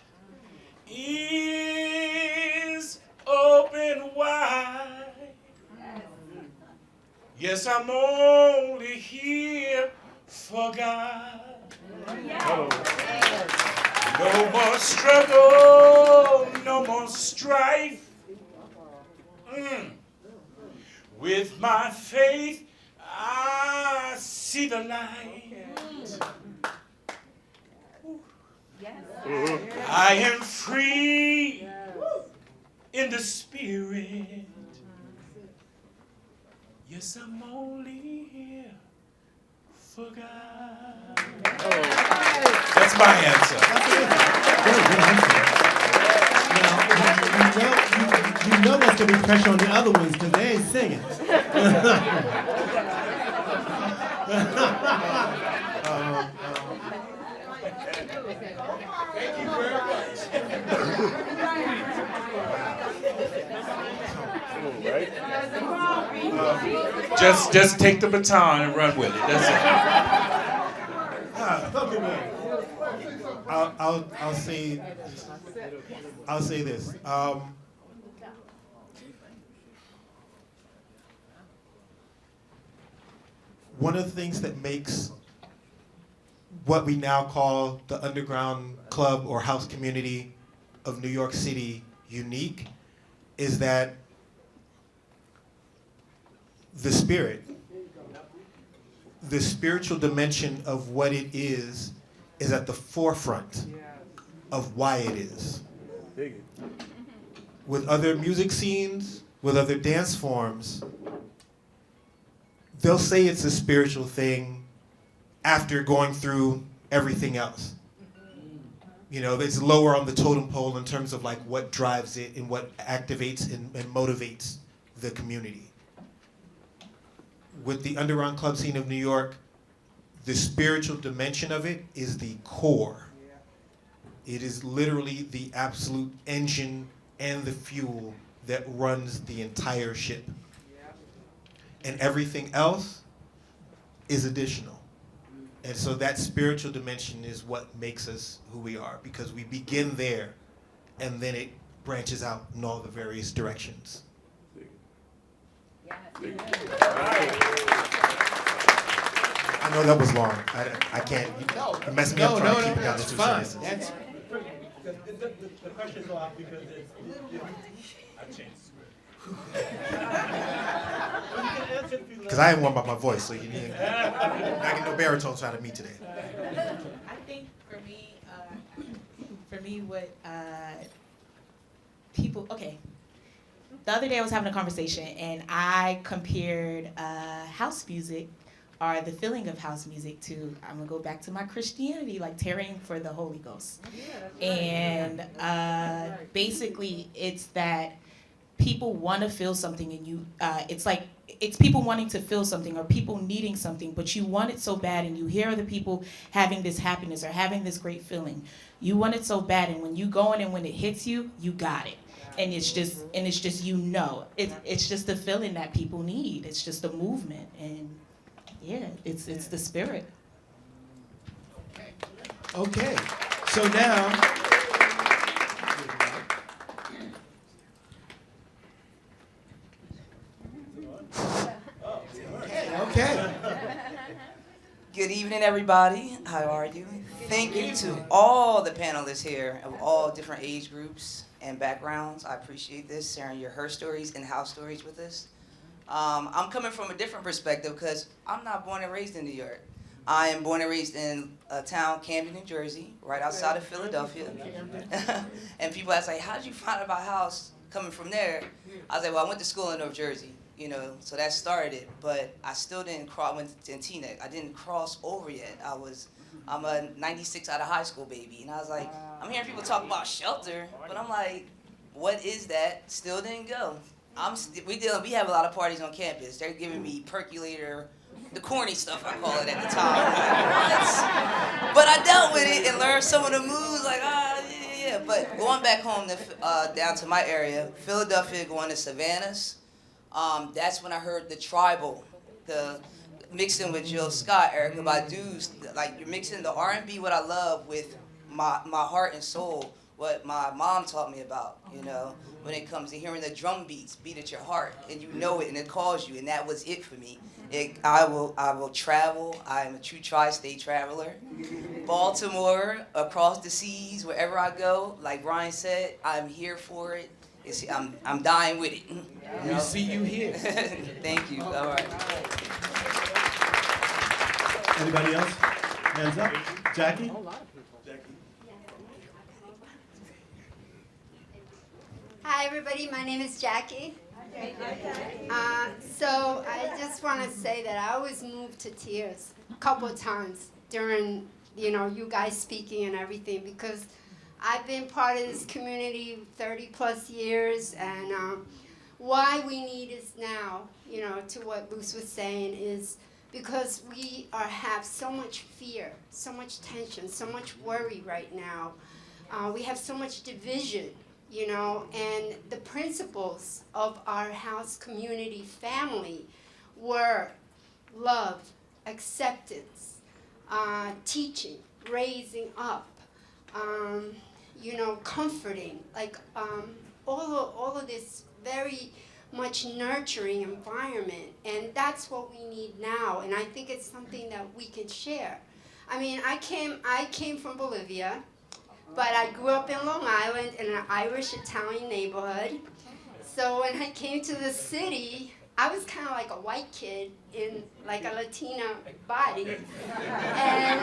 is open wide. Yes, I'm only here for God. No more struggle, no more strife. With my faith, I see the light. I am free in the Spirit. Yes, I'm only here for God. That's my answer. Very good answer. Now, you know there's gonna be pressure on the other ones because they ain't singing. Thank you very much. Just take the baton and run with it. That's it. I'll say this. One of the things that makes what we now call the underground club or house community of New York City unique is that the spirit, the spiritual dimension of what it is at the forefront of why it is. With other music scenes, with other dance forms, they'll say it's a spiritual thing after going through everything else. You know, it's lower on the totem pole in terms of like what drives it and what activates and motivates the community. With the underground club scene of New York, the spiritual dimension of it is the core. It is literally the absolute engine and the fuel that runs the entire ship. And everything else is additional. And so that spiritual dimension is what makes us who we are, because we begin there and then it branches out in all the various directions. I know that was long. I can't. You messed me up trying to keep it down to 2 sentences. That's The questions go out because Because I ain't warm up my voice, so you need. I get no baritones out of me today. I think for me, what people, okay. The other day I was having a conversation and I compared house music, or the feeling of house music, to, I'm gonna go back to my Christianity, like tearing for the Holy Ghost. And basically it's that people wanna feel something and you, it's people wanting to feel something or people needing something, but you want it so bad and you hear other people having this happiness or having this great feeling. You want it so bad, and when you go in and when it hits you, you got it. And it's just you know. It's just the feeling that people need. It's just a movement, and yeah, it's the spirit. okay. So now, okay. Good evening, everybody. How are you? Thank you to all the panelists here of all different age groups and backgrounds. I appreciate this, sharing your her stories and house stories with us. I'm coming from a different perspective because I'm not born and raised in New York. I am born and raised in a town, Camden, New Jersey, right outside of Philadelphia. And people ask, like, how did you find out about house coming from there? I was like, well, I went to school in North Jersey, you know, so that started it. But I still didn't cross, went to Teaneck. I didn't cross over yet. I'm a 96 out of high school baby. And I was like, I'm hearing people talk about shelter, but I'm like, what is that? Still didn't go. We have a lot of parties on campus. They're giving me percolator, the corny stuff I call it at the time. Like, but I dealt with it and learned some of the moves, like, yeah. But going back home to, down to my area, Philadelphia, going to Savannah's, that's when I heard the tribal, the mixing with Jill Scott, Erykah Badu's, like you're mixing the R&B, what I love, with my heart and soul, what my mom taught me about, you know, when it comes to hearing the drum beats beat at your heart, and you know it, and it calls you, and that was it for me. I will travel. I am a true tri-state traveler. Baltimore, across the seas, wherever I go, like Brian said, I'm here for it. I'm dying with it. We see you here. Thank you. All right. Anybody else? Hands up. Jackie? Hi, everybody. My name is Jackie. So I just want to say that I was moved to tears a couple of times during, you guys speaking and everything, because I've been part of this community 30 plus years, and why we need is now, to what Luce was saying, is because we have so much fear, so much tension, so much worry right now. We have so much division, and the principles of our house community family were love, acceptance, teaching, raising up, comforting, like all of this very much nurturing environment, and that's what we need now, and I think it's something that we can share. I mean, I came from Bolivia, but I grew up in Long Island in an Irish Italian neighborhood. So when I came to the city, I was kind of like a white kid in like a Latina body. And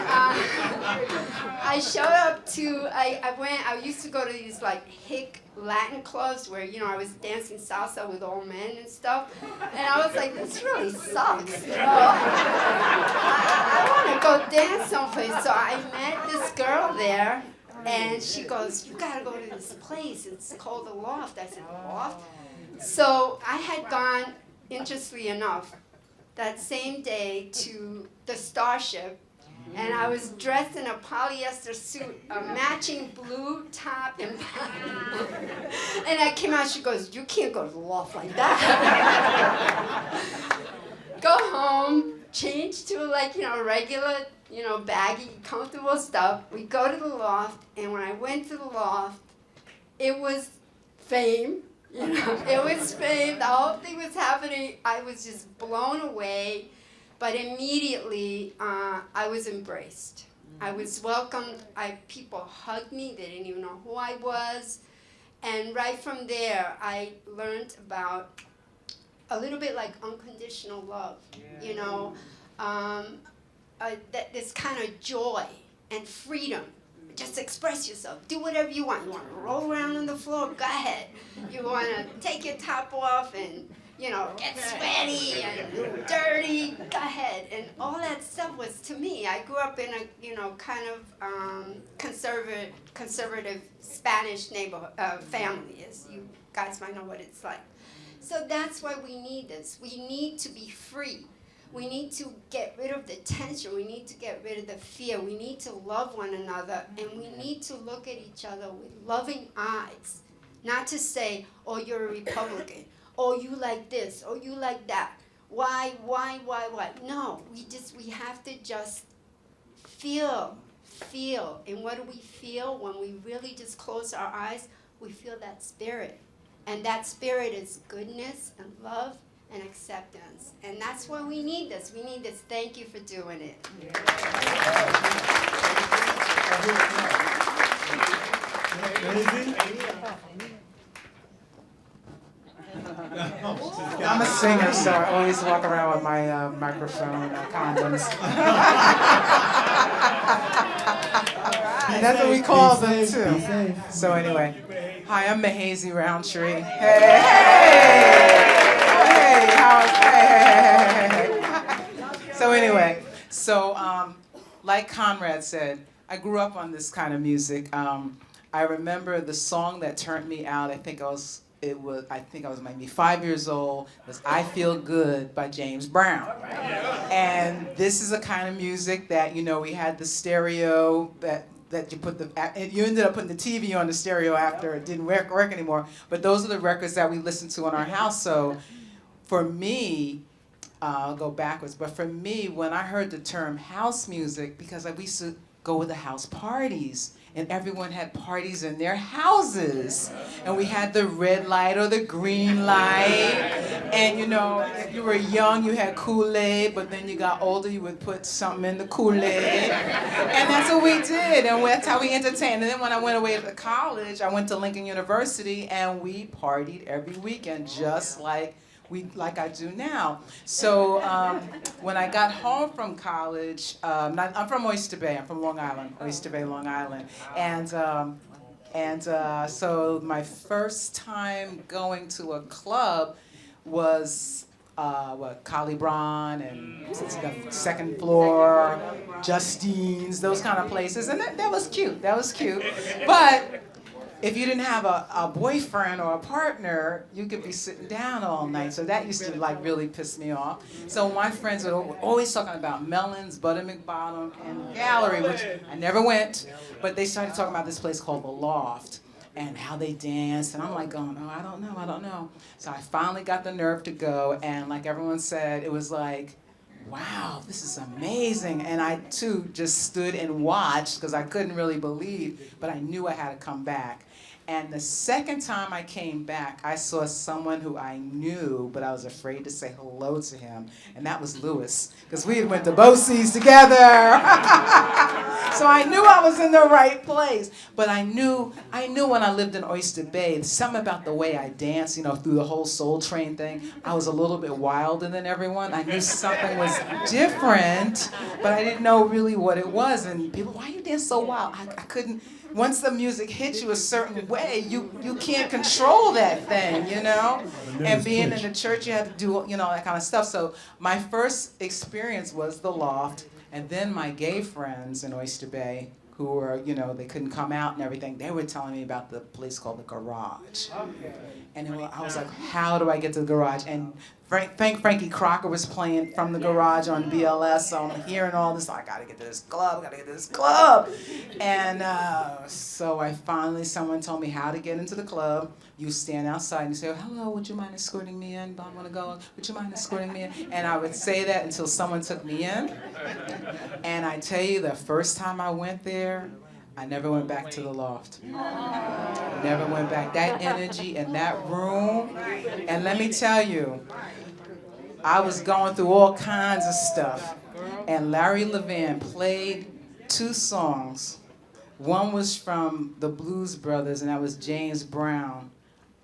I showed up to, I used to go to these like hick Latin clubs where, you know, I was dancing salsa with old men and stuff. And I was like, this really sucks, you know. I want to go dance someplace. So I met this girl there, and she goes, you gotta go to this place. It's called The Loft. I said, Loft? So I had gone, interestingly enough, that same day to the Starship, and I was dressed in a polyester suit, a matching blue top and bottom. And I came out, she goes, you can't go to the Loft like that. Go home, change to like, you know, regular, you know, baggy, comfortable stuff. We go to the Loft, and when I went to the Loft, it was fame. You know, it was fame. The whole thing was happening. I was just blown away, but immediately I was embraced. I was welcomed. People hugged me. They didn't even know who I was, and right from there, I learned about a little bit like unconditional love. You know, this kind of joy and freedom. Just express yourself. Do whatever you want. You want to roll around on the floor? Go ahead. You want to take your top off and, you know, get sweaty and dirty? Go ahead. And all that stuff was, to me, I grew up in a, you know, kind of conservative Spanish neighborhood family, as you guys might know what it's like. So that's why we need this. We need to be free. We need to get rid of the tension. We need to get rid of the fear. We need to love one another, and we need to look at each other with loving eyes. Not to say, oh, you're a Republican, oh, you like this, oh, you like that. Why? No, we have to just feel. And what do we feel when we really just close our eyes? We feel that spirit. And that spirit is goodness and love and acceptance. And that's why we need this. We need this. Thank you for doing it. I'm a singer, so I always walk around with my microphone condoms. And that's what we call them, too. So anyway, hi, I'm Mahazy Roundtree. Hey! So anyway, like Conrad said, I grew up on this kind of music. I remember the song that turned me out. I think I was maybe 5 years old. Was "I Feel Good" by James Brown. And this is a kind of music that, you know, we had the stereo that you ended up putting the TV on the stereo after it didn't work anymore. But those are the records that we listened to in our house. So for me, I'll go backwards, but for me, when I heard the term house music, because we used to go to the house parties, and everyone had parties in their houses, and we had the red light or the green light, and you know, if you were young, you had Kool-Aid, but then you got older, you would put something in the Kool-Aid, and that's what we did, and that's how we entertained. And then when I went away to college, I went to Lincoln University, and we partied every weekend, just like I do now. So when I got home from college, I'm from Oyster Bay. I'm from Long Island, Oyster Bay, Long Island, and so my first time going to a club was Calibran and the Second Floor, Justine's, those kind of places, and that was cute. That was cute, but if you didn't have a boyfriend or a partner, you could be sitting down all night. So that used to like really piss me off. So my friends were always talking about Mellon's, Butter McBottom, and Gallery, which I never went. But they started talking about this place called The Loft and how they danced. And I'm like going, oh, I don't know. So I finally got the nerve to go. And like everyone said, it was like, wow, this is amazing. And I, too, just stood and watched because I couldn't really believe, but I knew I had to come back. And the second time I came back, I saw someone who I knew, but I was afraid to say hello to him, and that was Louis, because we had went to BOCES together. So I knew I was in the right place. But I knew when I lived in Oyster Bay, something about the way I danced, through the whole Soul Train thing, I was a little bit wilder than everyone. I knew something was different, but I didn't know really what it was. And people, why you dance so wild? I couldn't. Once the music hits you a certain way, you can't control that thing, And being in the church, you had to do, that kind of stuff. So my first experience was the loft, and then my gay friends in Oyster Bay, who were, they couldn't come out and everything, they were telling me about the place called the Garage. And I was like, how do I get to the Garage? And Frankie Crocker was playing from the Garage on BLS, so I'm hearing all this, I gotta get to this club, And so someone told me how to get into the club. You stand outside and say, hello, would you mind escorting me in? I wanna go, would you mind escorting me in? And I would say that until someone took me in. And I tell you, the first time I went there, I never went back to the loft. Never went back. That energy in that room. And let me tell you, I was going through all kinds of stuff. And Larry Levan played 2 songs. One was from the Blues Brothers, and that was James Brown,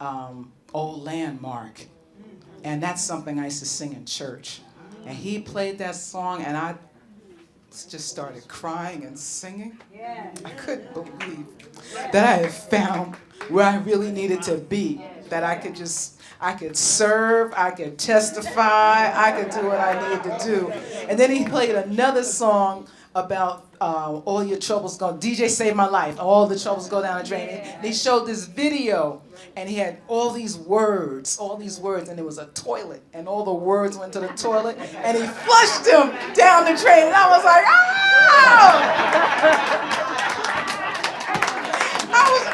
Old Landmark. And that's something I used to sing in church. And he played that song, and I just started crying and singing. I couldn't believe that I had found where I really needed to be, that I could serve, I could testify, I could do what I needed to do. And then he played another song about all your troubles go. DJ saved my life. All the troubles go down the drain. And he showed this video, and he had all these words, and there was a toilet, and all the words went to the toilet, and he flushed them down the drain, and I was like,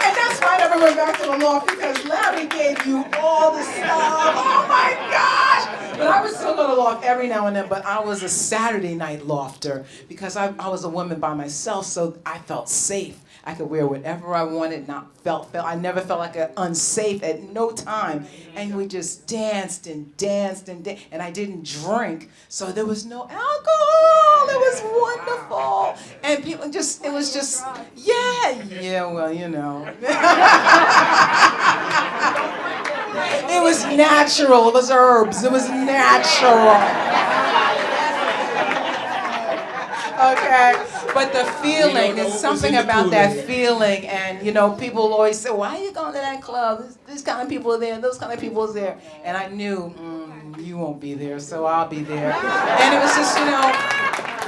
and that's why I never went back to the loft, because Larry gave you all the stuff. Oh my gosh! But I would still go to loft every now and then, but I was a Saturday night lofter because I was a woman by myself, so I felt safe. I could wear whatever I wanted, I never felt like unsafe at no time. And we just danced and danced and danced, and I didn't drink, so there was no alcohol. It was wonderful. And people it was just, well, It was natural, it was herbs, it was natural. Okay, but the feeling, there's something about that feeling, and people always say, why are you going to that club? These kind of people are there, those kind of people are there. And I knew, you won't be there, so I'll be there. And it was just,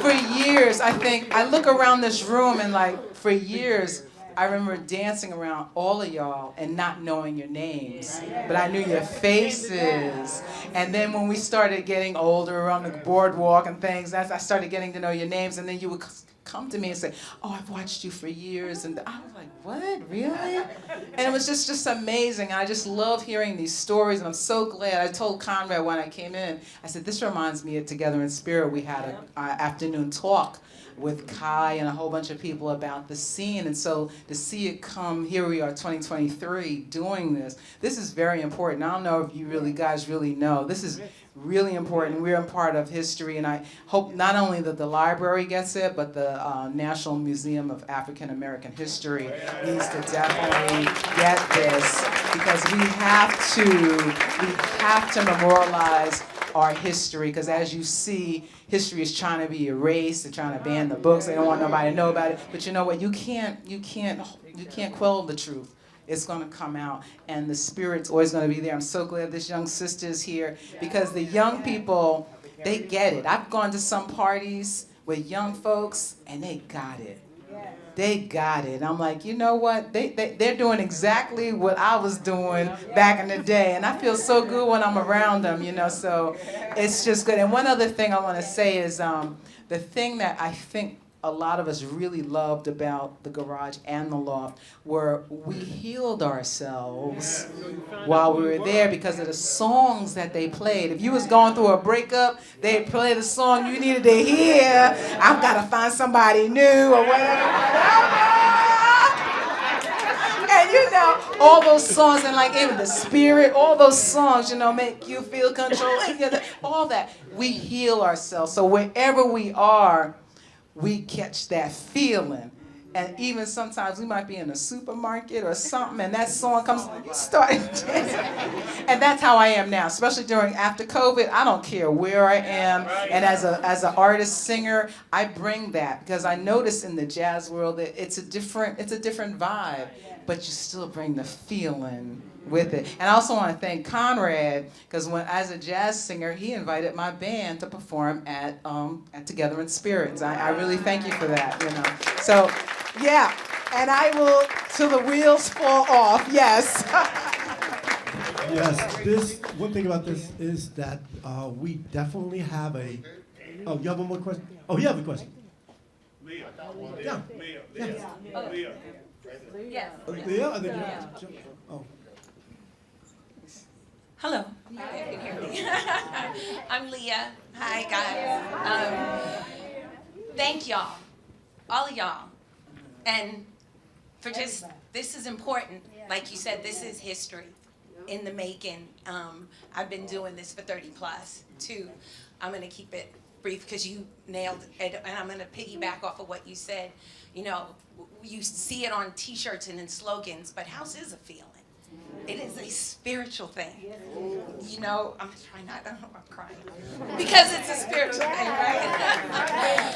for years, I look around this room and for years, I remember dancing around all of y'all and not knowing your names, but I knew your faces. And then when we started getting older on the boardwalk and things, I started getting to know your names, and then you would come to me and say, I've watched you for years. And I was like, what, really? And it was just amazing. I just love hearing these stories, and I'm so glad. I told ConRAD when I came in, I said, this reminds me of Together in Spirit. We had an afternoon talk with Kai and a whole bunch of people about the scene. And so to see it come, here we are, 2023, doing this. This is very important. I don't know if you guys really know. This is really important. We're a part of history, and I hope not only that the library gets it, but the National Museum of African American History needs to definitely get this, because we have to memorialize our history, because as you see, history is trying to be erased. They're trying to ban the books. They don't want nobody to know about it. But you know what? You can't quell the truth. It's going to come out, and the spirit's always going to be there. I'm so glad this young sister is here, because the young people, they get it. I've gone to some parties with young folks, and they got it. They got it. I'm like, you know what? They're doing exactly what I was doing back in the day, and I feel so good when I'm around them, so it's just good. And one other thing I want to say is the thing that I think a lot of us really loved about the Garage and the Loft were we healed ourselves while we were there because of the songs that they played. If you was going through a breakup, they'd play the song you needed to hear. I've got to find somebody new or whatever. And all those songs, and even the Spirit, all those songs, make you feel control, all that. We heal ourselves. So wherever we are, we catch that feeling. And even sometimes we might be in a supermarket or something, and that song comes, you start dancing. And that's how I am now, especially after COVID. I don't care where I am. And as an artist, singer, I bring that because I notice in the jazz world that it's a different vibe, but you still bring the feeling with it. And I also want to thank ConRAD, because as a jazz singer, he invited my band to perform at Together in Spirits. I really thank you for that, you know. So, yeah, and I will till the wheels fall off, yes. Yes, one thing about this is that we definitely have oh, you have one more question? Oh, you have a question? Leah. Yeah. Leah. Yes. Leah? I think oh. Hello. You can hear me. I'm Leah. Hi, guys. Thank y'all, all of y'all, and for this is important. Like you said, this is history in the making. I've been doing this for 30 plus, too. I'm going to keep it brief because you nailed it, and I'm going to piggyback off of what you said. You know, you see it on T-shirts and in slogans, but house is a feeling. It is a spiritual thing. You know, I'm trying not, I don't know if I'm crying. Because it's a spiritual thing, right?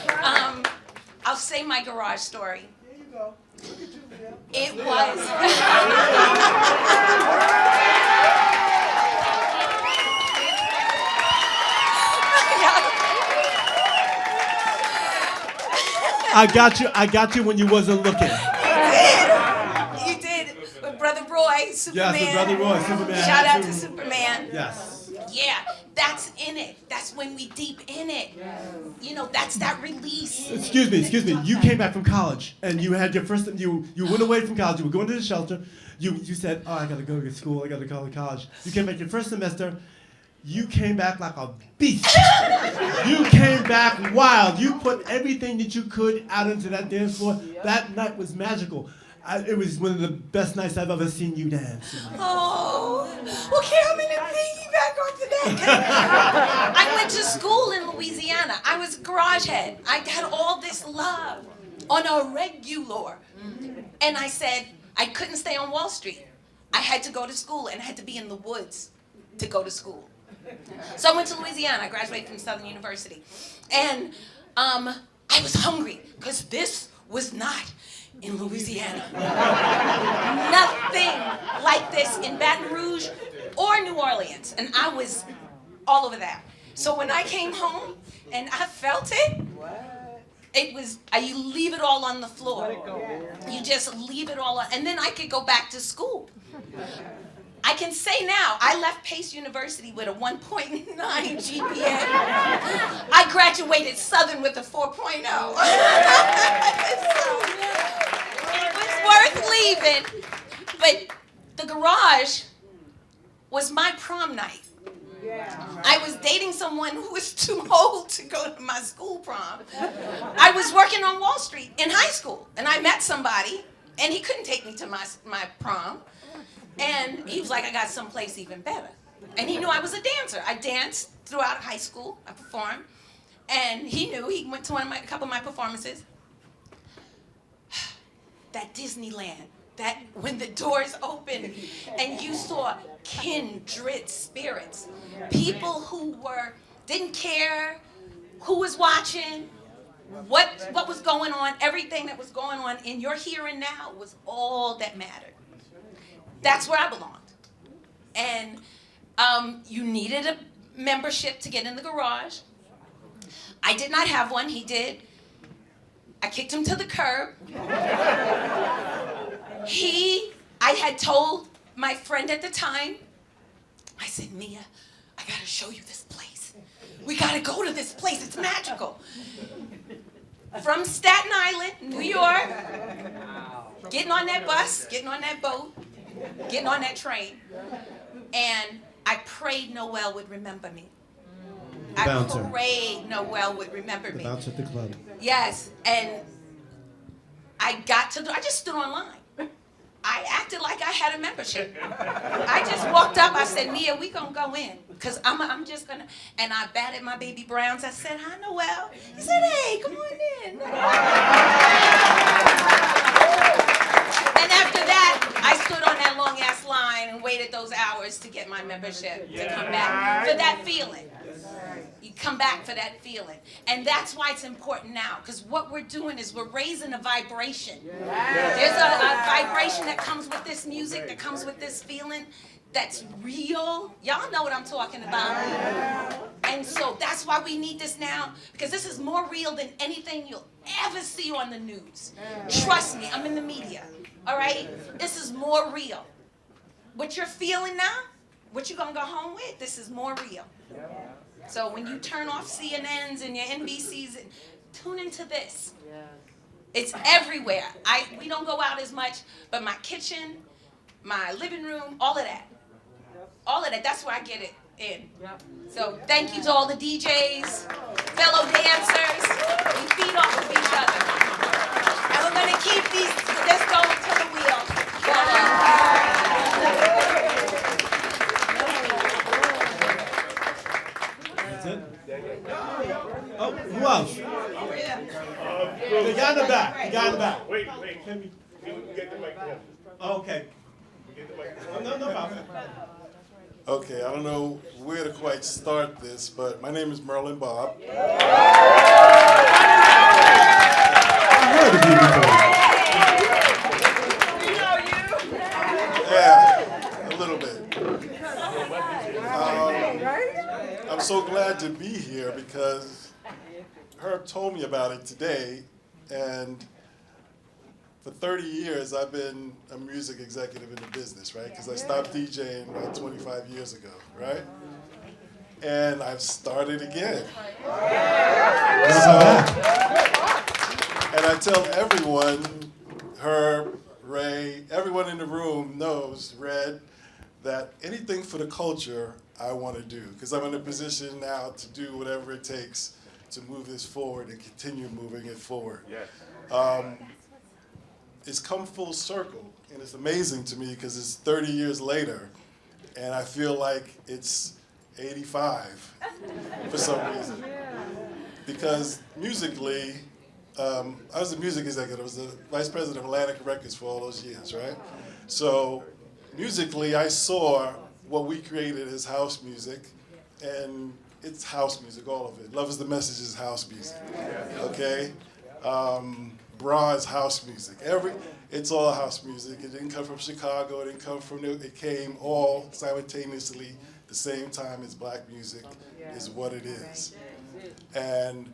I'll say my garage story. There you go. Look at you, man. It was. I got you when you wasn't looking. You did. With Brother Roy, Superman. Yes, with Brother Roy, Superman. Shout out to Superman. Yes. Yeah, that's in it. That's when we deep in it. You know, that's that release. Excuse me. You came back from college and you had your first. You went away from college. You were going to the shelter. You said, "Oh, I gotta go to school. I gotta go to college." You came back your first semester. You came back like a beast. You came back wild. You put everything that you could out into that dance floor. That night was magical. It was one of the best nights I've ever seen you dance. Oh, okay, I'm gonna piggyback onto that. I went to school in Louisiana. I was a garage head. I had all this love on a regular. And I said, I couldn't stay on Wall Street. I had to go to school and I had to be in the woods to go to school. So I went to Louisiana. I graduated from Southern University. And I was hungry because this was not in Louisiana. Nothing like this in Baton Rouge or New Orleans. And I was all over that. So when I came home and I felt it, it was, you leave it all on the floor. You just leave it all on, and then I could go back to school. I can say now, I left Pace University with a 1.9 GPA. I graduated Southern with a 4.0. So, it was worth leaving. But the garage was my prom night. I was dating someone who was too old to go to my school prom. I was working on Wall Street in high school, and I met somebody, and he couldn't take me to my prom. And he was like, I got someplace even better. And he knew I was a dancer. I danced throughout high school. I performed. And he knew. He went to a couple of my performances. That Disneyland, that when the doors opened and you saw kindred spirits, people who didn't care who was watching, what was going on, everything that was going on in your here and now was all that mattered. That's where I belonged. And you needed a membership to get in the garage. I did not have one, he did. I kicked him to the curb. I had told my friend at the time, I said, Mia, I gotta show you this place. We gotta go to this place, it's magical. From Staten Island, New York, getting on that bus, getting on that boat, getting on that train, and I prayed Noel would remember me. Bouncer. I prayed Noel would remember me. Bouncer at the club. Yes, and I just stood online. I acted like I had a membership. I just walked up, I said, Mia, we gonna go in, because I'm just gonna, and I batted my baby Browns. I said, hi, Noel. He said, hey, come on in. membership to come back for that feeling. You come back for that feeling. And that's why it's important now, because what we're doing is we're raising a vibration. There's a vibration that comes with this music, that comes with this feeling, that's real. Y'all know what I'm talking about. And so that's why we need this now, because this is more real than anything you'll ever see on the news. Trust me, I'm in the media, all right? This is more real. What you're feeling now, what you're gonna go home with, this is more real. So when you turn off CNNs and your NBCs, tune into this. It's everywhere. We don't go out as much, but my kitchen, my living room, all of that. All of that, that's where I get it in. So thank you to all the DJs, fellow dancers. We feed off of each other. And we're gonna keep this going to the wheel. That's it? Oh, who else? The guy in the back. The guy in the back. Wait. Can we get the mic to him? Okay. No problem. Okay, I don't know where to quite start this, but my name is Merlin Bob. I heard of you before. Yeah, a little bit. I'm so glad to be here because Herb told me about it today, and for 30 years I've been a music executive in the business, right? Because I stopped DJing about 25 years ago, right? And I've started again. And I tell everyone, Herb, Ray, everyone in the room knows, Red, that anything for the culture I want to do, because I'm in a position now to do whatever it takes to move this forward and continue moving it forward. Yes. It's come full circle, and it's amazing to me because it's 30 years later, and I feel like it's 85 for some reason. Because musically, I was a music executive. I was the vice president of Atlantic Records for all those years, right? So musically, I saw what we created as house music, and it's house music, all of it. Love Is the Message is house music, okay? Bra is house music. It's all house music. It didn't come from Chicago. It didn't come from it came all simultaneously the same time as black music is what it is. And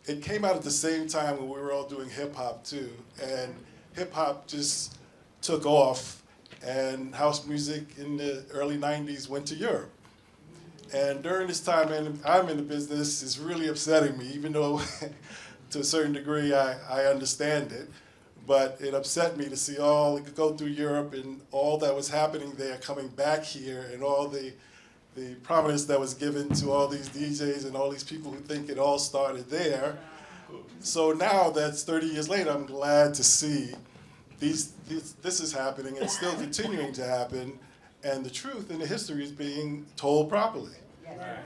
it came out at the same time when we were all doing hip hop too. And hip hop just took off, and house music in the early 90s went to Europe. And during this time, and I'm in the business, it's really upsetting me, even though to a certain degree I understand it. But it upset me to see go through Europe and all that was happening there coming back here, and all the prominence that was given to all these DJs and all these people who think it all started there. So now that's 30 years later, I'm glad to see this is happening and still continuing to happen, and the truth and the history is being told properly.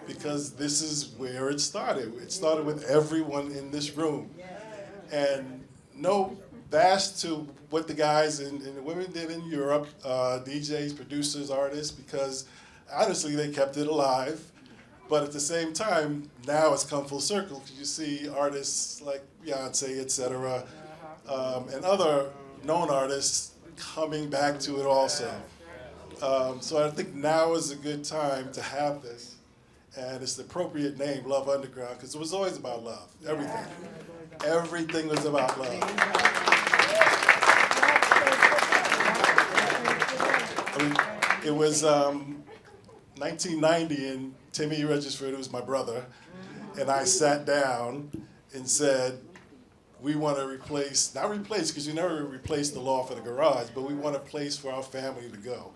Because this is where it started. It started with everyone in this room. And no bash to what the guys and the women did in Europe, DJs, producers, artists, because honestly they kept it alive. But at the same time, now it's come full circle because you see artists like Beyonce, etc., and other known artists coming back to it also. So I think now is a good time to have this. And it's the appropriate name, Love Underground, because it was always about love, everything. Everything was about love. I mean, it was 1990, and Timmy Regisford, who was my brother, and I sat down and said, we want to not replace, because you never replace the law for the garage, but we want a place for our family to go.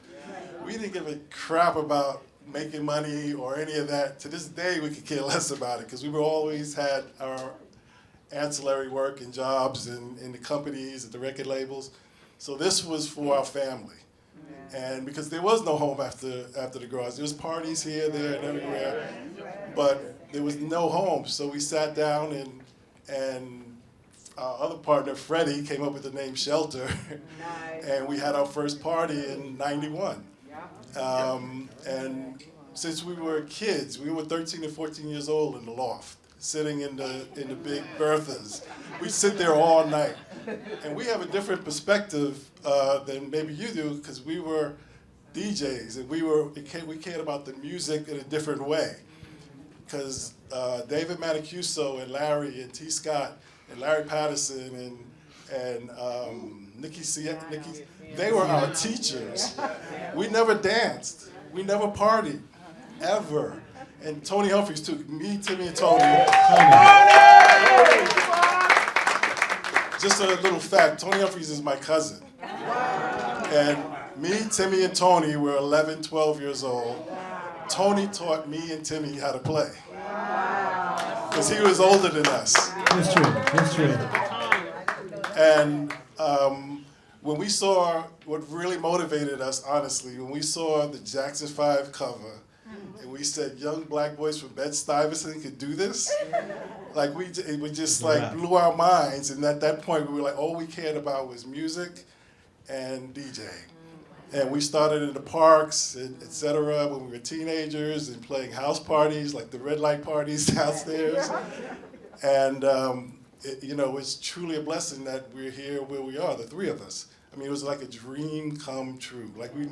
We didn't give a crap about making money or any of that. To this day, we could care less about it because we always had our ancillary work and jobs in the companies, at the record labels. So this was for our family. And because there was no home after the garage. There was parties here, there, and everywhere, but there was no home. So we sat down, and our other partner, Freddie, came up with the name Shelter, and we had our first party in '91. And since we were kids, we were 13 and 14 years old in the loft, sitting in the big Berthas. We'd sit there all night. And we have a different perspective than maybe you do, because we were DJs, and we cared about the music in a different way. Because David Mancuso and Larry and T. Scott and Larry Patterson and Nikki, they were our teachers. We never danced. We never partied, ever. And Tony Humphries too. Me, Timmy, and Tony. Just a little fact, Tony Humphries is my cousin. And me, Timmy, and Tony were 11, 12 years old. Tony taught me and Timmy how to play. Because he was older than us. That's true. That's true. And when we saw, what really motivated us, honestly, when we saw the Jackson 5 cover, and we said young black boys from Bed-Stuyvesant could do this, like it just like blew our minds. And at that point, we were like, all we cared about was music and DJing. And we started in the parks, et cetera, when we were teenagers and playing house parties, like the red light parties downstairs. And it's truly a blessing that we're here where we are, the three of us. I mean, it was like a dream come true. Like we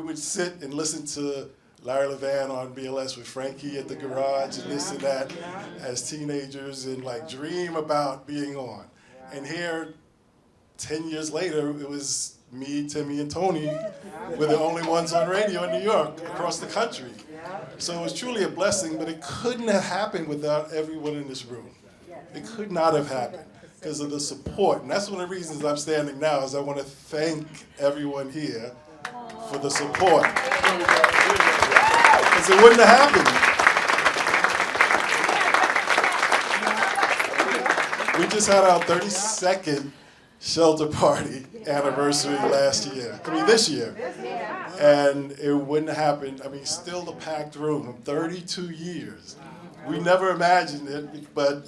would sit and listen to Larry Levan on BLS with Frankie at the garage and this and that as teenagers, and like dream about being on. And here, 10 years later, it was me, Timmy, and Tony were the only ones on radio in New York, across the country. So it was truly a blessing, but it couldn't have happened without everyone in this room. It could not have happened because of the support. And that's one of the reasons I'm standing now, is I want to thank everyone here for the support. Because it wouldn't have happened. We just had our 32nd shelter party anniversary this year. And it wouldn't have happened. I mean, still the packed room, 32 years. We never imagined it, but,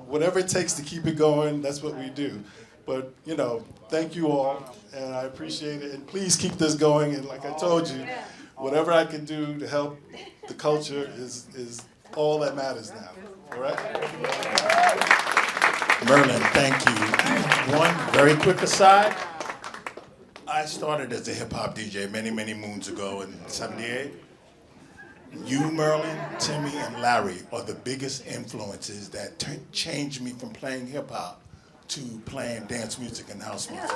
whatever it takes to keep it going, that's what we do. But, thank you all, and I appreciate it. And please keep this going. And like I told you, whatever I can do to help the culture is all that matters now. All right? Merlin, thank you. One very quick aside. I started as a hip-hop DJ many, many moons ago in '78. You, Merlin, Timmy, and Larry are the biggest influences that changed me from playing hip-hop to playing dance music and house music.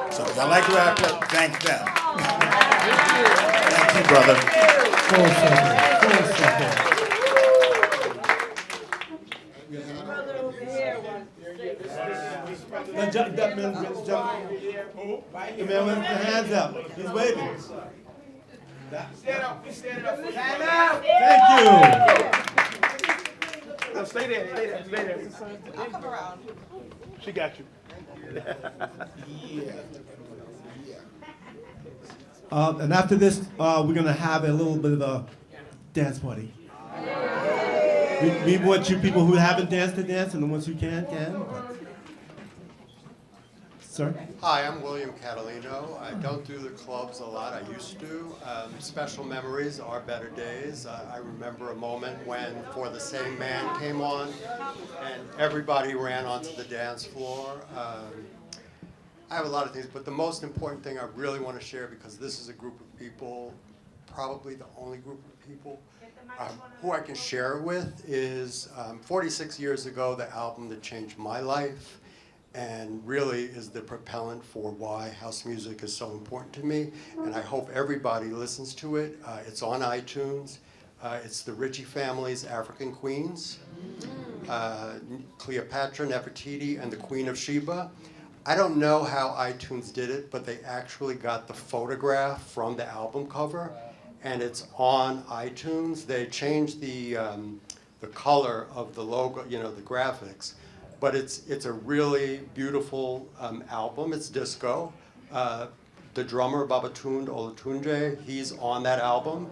So if y'all like rap, thank them. Thank you, brother. Full circle. That man the man with the hands up. He's waving. Stand up. Stand up. Stand up. Thank you. No, stay there. I'll come around. She got you. And after this, we're going to have a little bit of a dance party. We want you people who haven't danced to dance, and the ones who can. Sir? Hi, I'm William Catalino. I don't do the clubs a lot. I used to. Special memories are better days. I remember a moment when For the Same Man came on, and everybody ran onto the dance floor. I have a lot of things, but the most important thing I really want to share, because this is a group of people, probably the only group of people who I can share it with, is 46 years ago, the album that changed my life, and really is the propellant for why house music is so important to me. And I hope everybody listens to it. It's on iTunes. It's the Ritchie family's African Queens, Cleopatra, Nefertiti, and the Queen of Sheba. I don't know how iTunes did it, but they actually got the photograph from the album cover, and it's on iTunes. They changed the color of the logo, the graphics. But it's a really beautiful album. It's disco. The drummer, Babatunde Olatunji, he's on that album.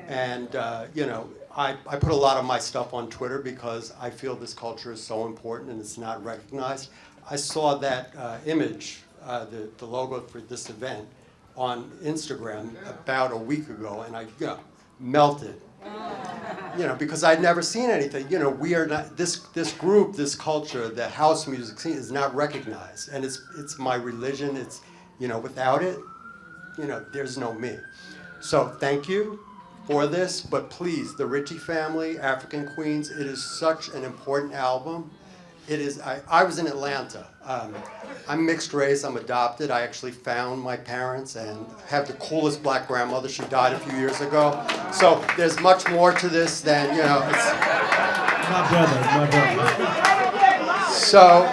And, I put a lot of my stuff on Twitter because I feel this culture is so important and it's not recognized. I saw that image, the logo for this event, on Instagram about a week ago, and I melted. Because I'd never seen anything. We are not this group, this culture, the house music scene is not recognized, and it's my religion. It's without it, there's no me. So thank you for this, but please, the Ritchie family, African Queens, it is such an important album. It is. I was in Atlanta. I'm mixed race. I'm adopted. I actually found my parents and have the coolest black grandmother. She died a few years ago. So there's much more to this than It's, My brother. so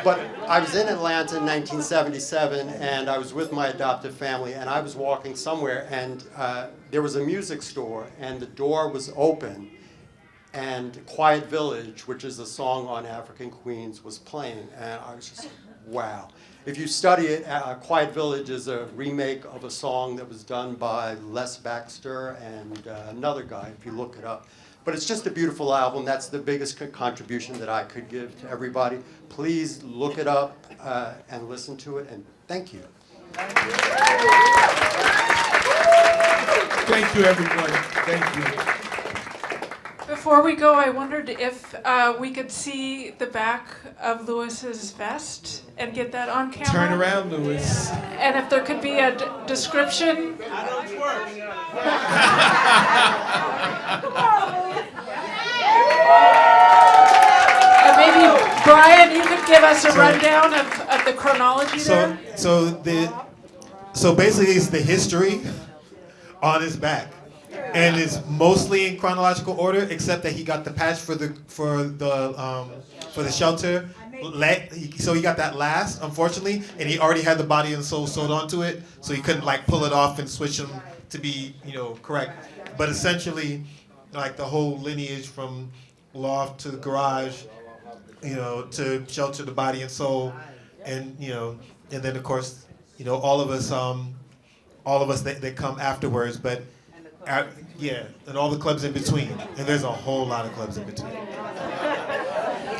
but I was in Atlanta in 1977, and I was with my adoptive family, and I was walking somewhere, and there was a music store, and the door was open. And Quiet Village, which is a song on African Queens, was playing. And I was just, wow. If you study it, Quiet Village is a remake of a song that was done by Les Baxter and another guy, if you look it up. But it's just a beautiful album. That's the biggest contribution that I could give to everybody. Please look it up and listen to it, and thank you. Thank you, everyone. Thank you. Before we go, I wondered if we could see the back of Lewis's vest and get that on camera. Turn around, Lewis. And if there could be a description. And maybe, Brian, you could give us a rundown of the chronology there. So basically it's the history on his back. And it's mostly in chronological order, except that he got the patch for the shelter. So he got that last, unfortunately, and he already had the body and soul sewed onto it, so he couldn't pull it off and switch them to be correct. But essentially, the whole lineage from loft to the garage, to shelter the body and soul, and and then of course, all of us that come afterwards, but. And all the clubs in between. And there's a whole lot of clubs in between.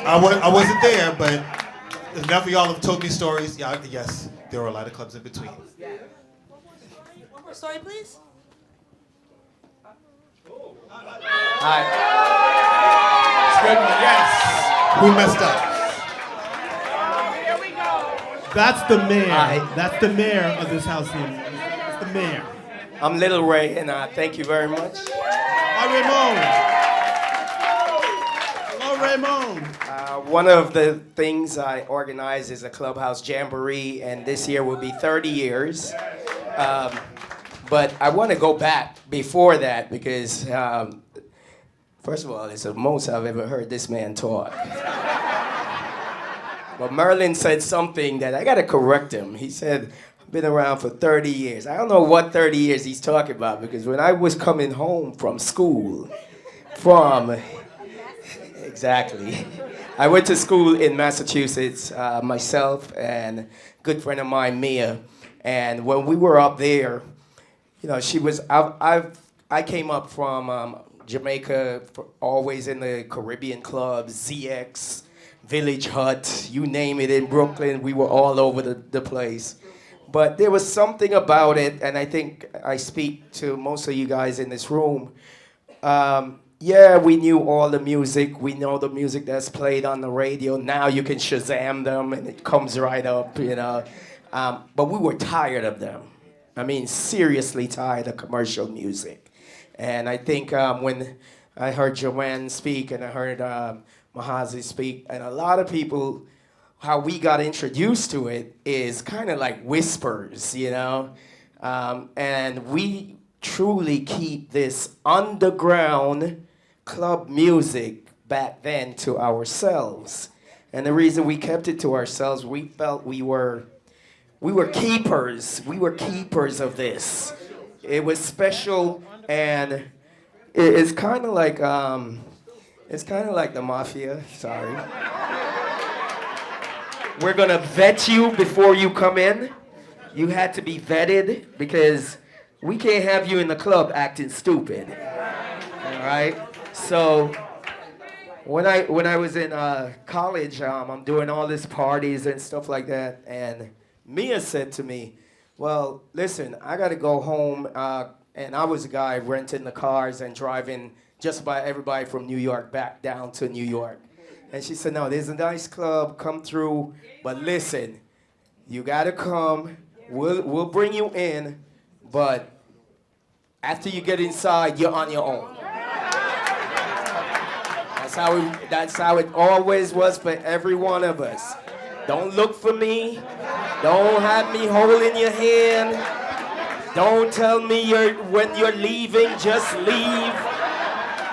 I wasn't there, but enough of y'all have told me stories. Yeah, yes, there were a lot of clubs in between. One more story, please. Hi. It's good one, yes. Who messed up? Here we go. That's the mayor. Hi. That's the mayor of this house here. That's the mayor. I'm Little Ray, and thank you very much. Hi, Raymond. Hello, Raymond. One of the things I organize is a clubhouse jamboree, and this year will be 30 years. But I want to go back before that because, first of all, it's the most I've ever heard this man talk. But Merlin said something that I got to correct him. He said, been around for 30 years. I don't know what 30 years he's talking about because when I was coming home from school, exactly, I went to school in Massachusetts, myself and a good friend of mine, Mia, and when we were up there, she was, I came up from Jamaica, always in the Caribbean clubs, ZX, Village Hut, you name it in Brooklyn, we were all over the place. But there was something about it, and I think I speak to most of you guys in this room. We knew all the music. We know the music that's played on the radio. Now you can Shazam them, and it comes right up, But we were tired of them. I mean, seriously tired of commercial music. And I think when I heard Joann speak, and I heard Mahazi speak, and a lot of people, how we got introduced to it is kind of like whispers, and we truly keep this underground club music back then to ourselves. And the reason we kept it to ourselves, we felt we were keepers. We were keepers of this. It was special, and it's kind of like the mafia. Sorry. We're gonna vet you before you come in. You had to be vetted because we can't have you in the club acting stupid. All right. So when I was in college, I'm doing all these parties and stuff like that, and Mia said to me, Well, listen, I got to go home, and I was a guy renting the cars and driving just about everybody from New York back down to New York. And she said, no, there's a nice club, come through, but listen, you got to come, we'll bring you in, but after you get inside, you're on your own. That's how it always was for every one of us. Don't look for me. Don't have me holding your hand. Don't tell me when you're leaving, just leave.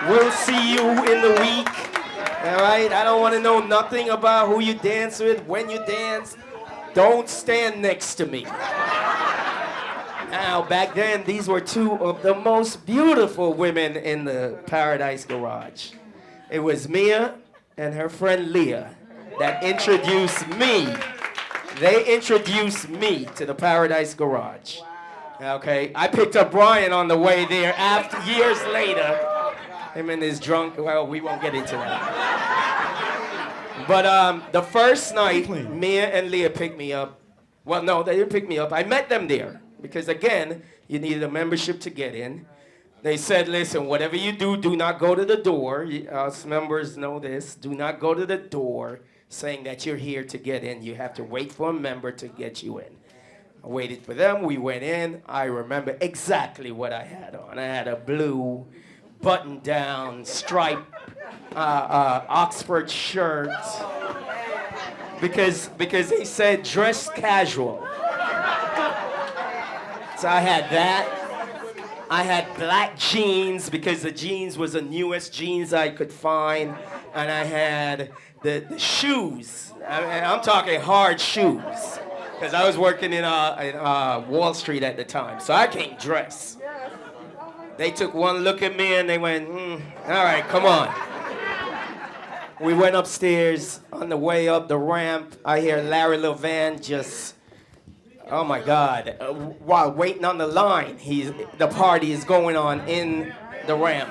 We'll see you in the week. All right? I don't want to know nothing about who you dance with, when you dance. Don't stand next to me. Now, back then, these were two of the most beautiful women in the Paradise Garage. It was Mia and her friend Leah that introduced me. They introduced me to the Paradise Garage. Okay, I picked up Brian on the way there after years later. Him and his drunk, well, we won't get into that. But the first night, Mia and Leah picked me up. Well, no, they didn't pick me up. I met them there because, again, you needed a membership to get in. They said, listen, whatever you do, do not go to the door. Us members know this. Do not go to the door saying that you're here to get in. You have to wait for a member to get you in. I waited for them. We went in. I remember exactly what I had on. I had a blue button-down striped Oxford shirt because they said dress casual. So I had that. I had black jeans because the jeans was the newest jeans I could find. And I had the shoes. I'm talking hard shoes. Because I was working in Wall Street at the time. So I can't dress. They took one look at me and they went, all right, come on. We went upstairs. On the way up the ramp, I hear Larry Levan just... Oh my God, while waiting on the line, the party is going on in the ramp.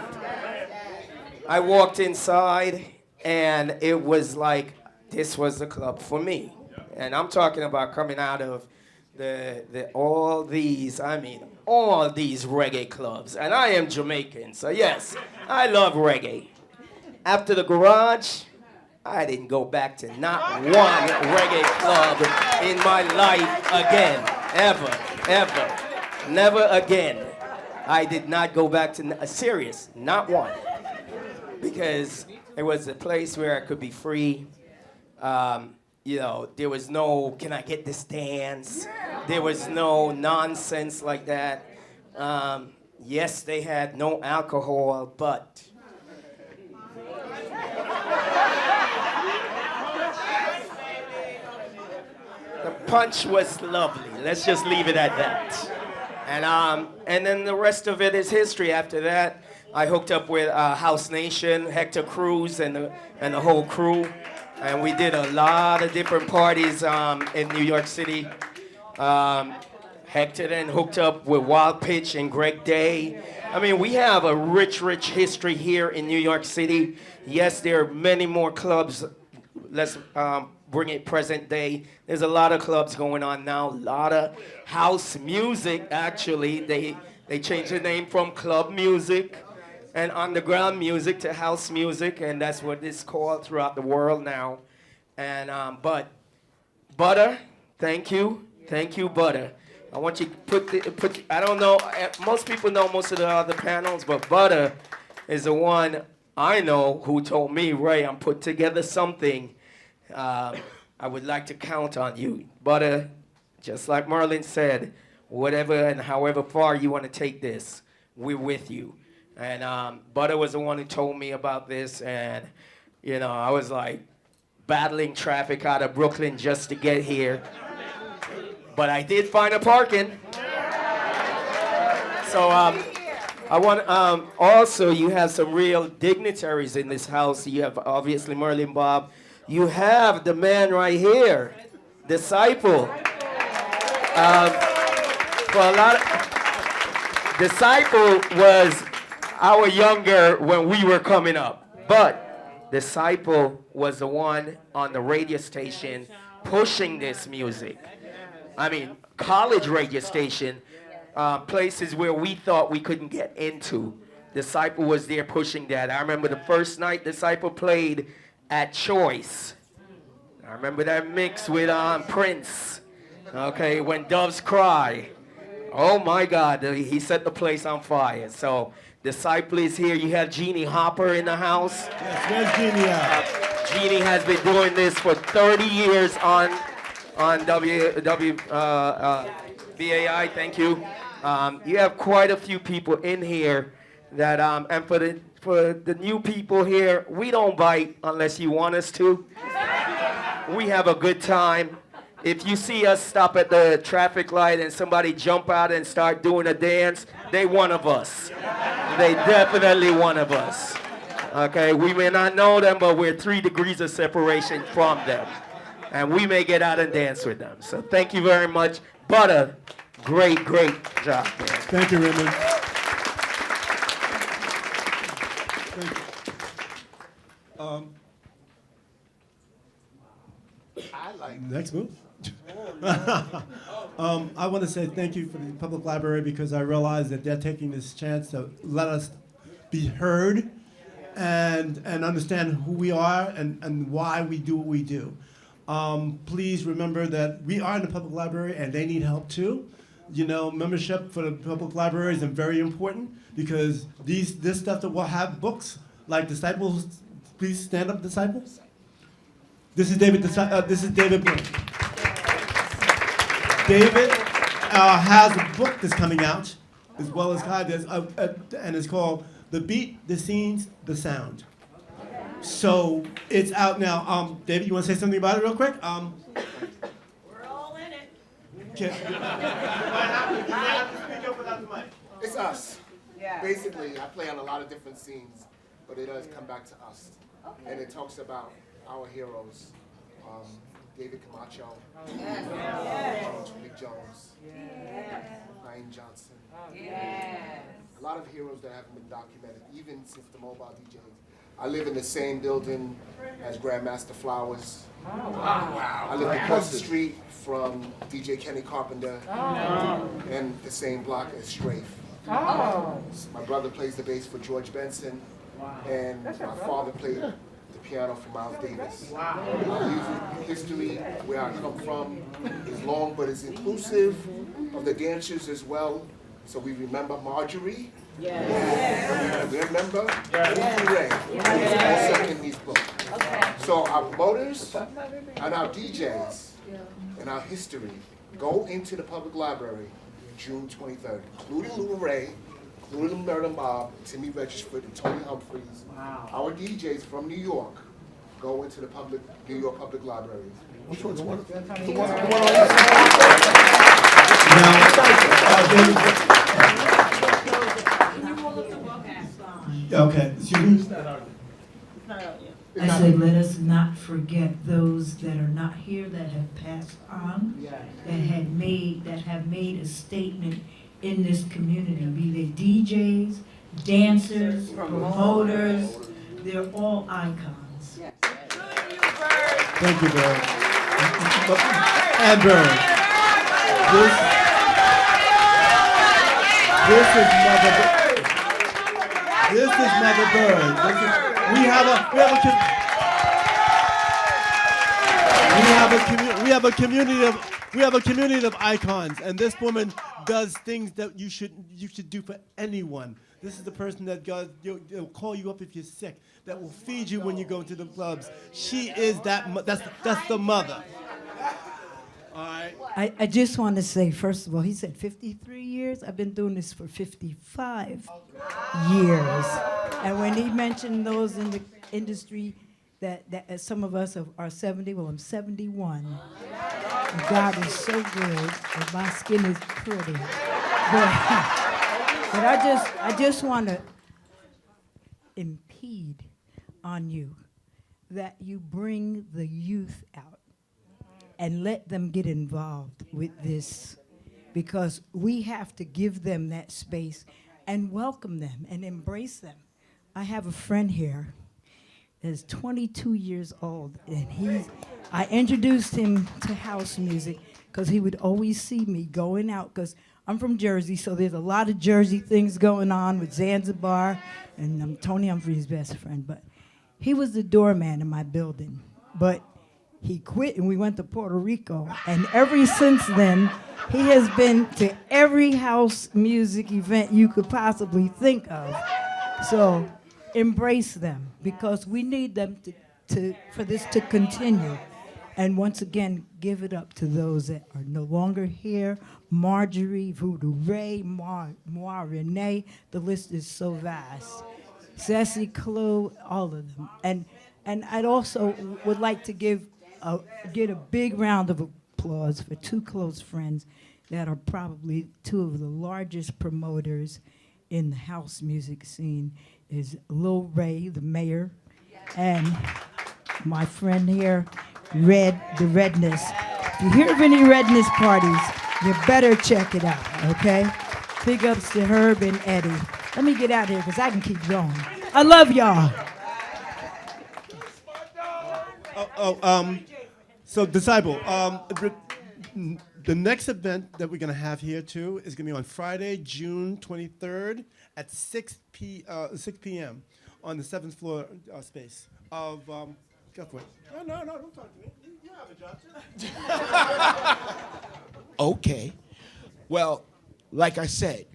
I walked inside and it was like, this was the club for me. And I'm talking about coming out of all these reggae clubs. And I am Jamaican, so yes, I love reggae. After the Garage, I didn't go back to not one reggae club in my life again. Ever. Never again. I did not go back to, serious, not one. Because it was a place where I could be free. There was no, can I get this dance? There was no nonsense like that. Yes, they had no alcohol, but the punch was lovely. Let's just leave it at that. And then the rest of it is history. After that, I hooked up with House Nation, Hector Cruz, and the whole crew. And we did a lot of different parties in New York City. Hector then hooked up with Wild Pitch and Greg Day. I mean, we have a rich history here in New York City. Yes, there are many more clubs. Let's bring it present day. There's a lot of clubs going on now. A lot of house music, actually. They changed the name from club music and underground music to house music, and that's what it's called throughout the world now. And but Butter, thank you, Butter. I want you to put. I don't know. Most people know most of the other panels, but Butter is the one I know who told me, Ray, I'm put together something. I would like to count on you, Butter. Just like Merlin said, whatever and however far you want to take this, we're with you. And Butter was the one who told me about this, and I was like battling traffic out of Brooklyn just to get here. But I did find a parking. So I want also, you have some real dignitaries in this house. You have obviously Merlin Bob. You have the man right here, Disciple. For a lot of, Disciple was our younger when we were coming up, but Disciple was the one on the radio station pushing this music. college radio station, places where we thought we couldn't get into. Disciple was there pushing that. I remember the first night Disciple played at Choice. I remember that mix with Prince. Okay, When Doves Cry. Oh my God, he set the place on fire. So Disciple is here. You have Jeannie Hopper in the house. Yes, where's Jeannie at? Jeannie has been doing this for 30 years on WBAI. Thank you. You have quite a few people in here that, and for the new people here, we don't bite unless you want us to. We have a good time. If you see us stop at the traffic light and somebody jump out and start doing a dance, they one of us. They definitely one of us. Okay, we may not know them, but we're 3 degrees of separation from them. And we may get out and dance with them. So thank you very much. Butter, great job, man. Thank you, Raymond. Next move. I want to say thank you for the public library because I realize that they're taking this chance to let us be heard and understand who we are and why we do what we do. Please remember that we are in the public library and they need help too. You know, membership for the public library is very important because this stuff that we'll have books like Disciples. Please stand up, Disciples. This is David. This is David Bloom. David has a book that's coming out, as well as Kai does, and it's called "The Beat, the Scenes, the Sound." So it's out now. David, you want to say something about it real quick? We're all in it. It's us. Yeah. Basically, I play on a lot of different scenes, but it does come back to us. Okay. And it talks about our heroes, David Camacho, Nick Jones, Ryan Johnson. A lot of heroes that haven't been documented, even since the mobile DJs. I live in the same building as Grandmaster Flowers. Wow. I live across the street from DJ Kenny Carpenter and the same block as Strafe. My brother plays the bass for George Benson, and my father played the piano for Miles Davis. Our music history, where I come from, is long, but it's inclusive of the dancers as well. So we remember Marjorie. And we remember Ray. Also in these books. So our promoters and our DJs and our history go into the public library June 23rd, including Lou Ray, including Murder Mob, Timmy Regisford, and Tony Humphries. Our DJs from New York go into the New York Public Library. Which one's one? The one on Okay. I said, let us not forget those that are not here that have passed on, that have made a statement in this community, be they DJs, dancers, promoters, they're all icons. Thank you, Bird. And Bird. This is Mother Bird. This is Mother Bird. We have a community of icons, and this woman does things that you should do for anyone. This is the person that will call you up if you're sick, that will feed you when you go to the clubs. She is that's the mother. All right. I just want to say, first of all, he said 53 years. I've been doing this for 55 years. And when he mentioned those in the industry that some of us are 70, well, I'm 71. God is so good, and my skin is pretty. But I just want to impede on you that you bring the youth out and let them get involved with this, because we have to give them that space and welcome them and embrace them. I have a friend here that's 22 years old, and I introduced him to house music, because he would always see me going out, because I'm from Jersey, so there's a lot of Jersey things going on with Zanzibar, and I'm Tony Humphrey's best friend. But he was the doorman in my building. But he quit, and we went to Puerto Rico. And ever since then, he has been to every house music event you could possibly think of. So embrace them, because we need them for this to continue. And once again, give it up to those that are no longer here. Marjorie, Voodoo Ray, Moa Renee, the list is so vast. Sassy Clue, all of them. And I'd also would like to get a big round of applause for two close friends that are probably two of the largest promoters in the house music scene, is Lil Ray, the mayor, and my friend here, Red, the Redness. If you hear of any Redness parties, you better check it out, okay? Big ups to Herb and Eddie. Let me get out of here, because I can keep going. I love y'all. So Disciple, the next event that we're gonna have here too is gonna be on Friday, June 23rd at 6 p.m. on the 7th floor space of, go for it. No, don't talk to me. You have a job. Okay. Well, like I said,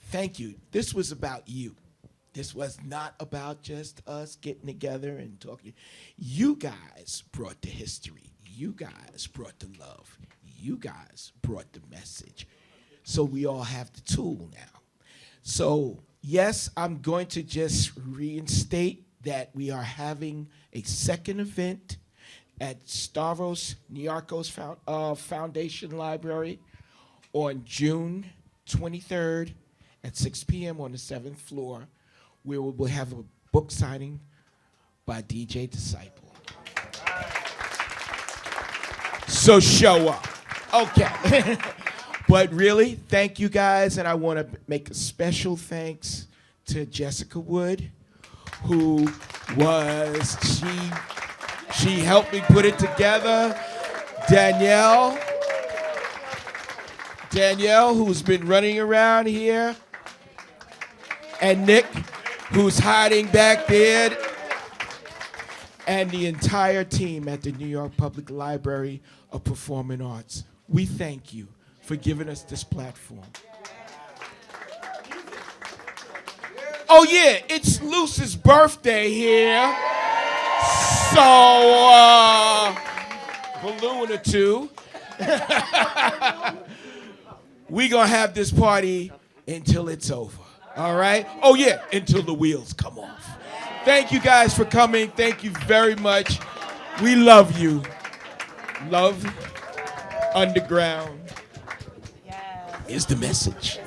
thank you. This was about you. This was not about just us getting together and talking. You guys brought the history. You guys brought the love. You guys brought the message. So we all have the tool now. So yes, I'm going to just reinstate that we are having a second event at Stavros Niarchos Foundation Library on June 23rd at 6 p.m. on the 7th floor, where we will have a book signing by DJ Disciple. So show up. Okay. But really, thank you guys, and I want to make a special thanks to Jessica Wood, who was, she helped me put it together. Danielle, who's been running around here, and Nick, who's hiding back there, and the entire team at the New York Public Library of Performing Arts. We thank you for giving us this platform. Oh yeah, it's Luce's birthday here. So, balloon or two. We gonna have this party until it's over, all right? Oh yeah, until the wheels come off. Thank you guys for coming. Thank you very much. We love you. Love Underground is the message.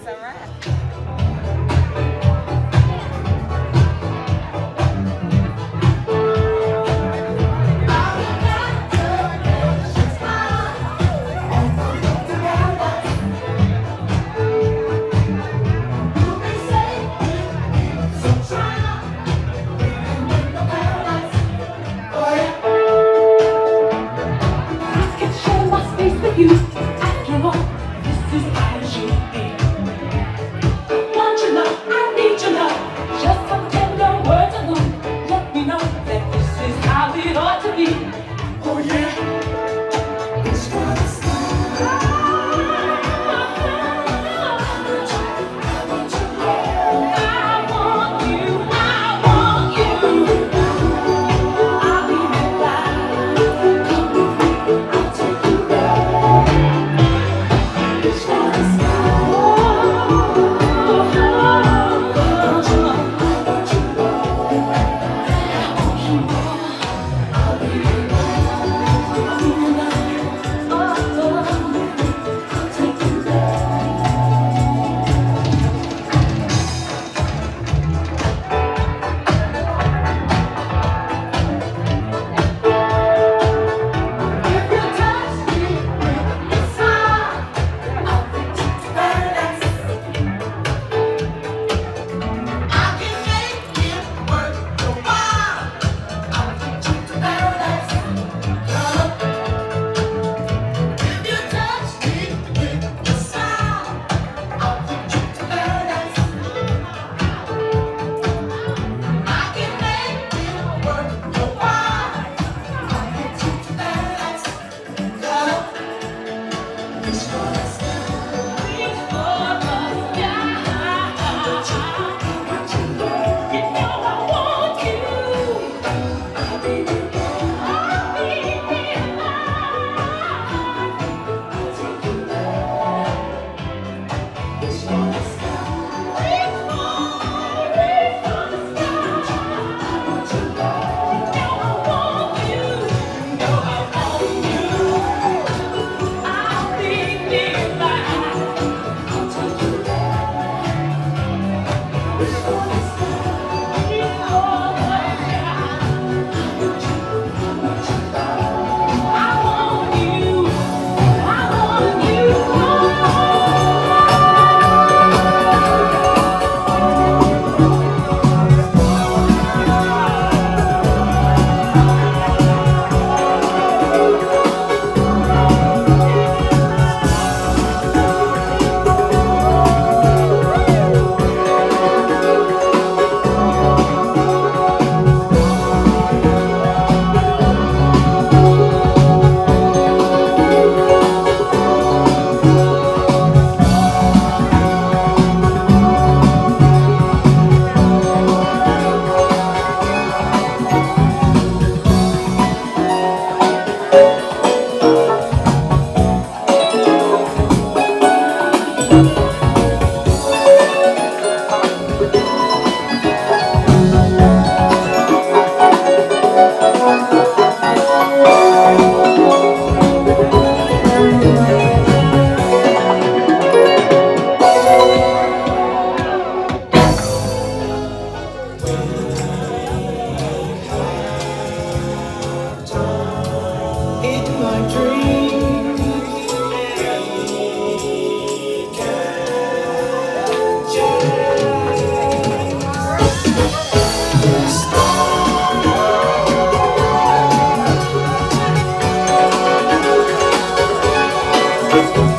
Thank you.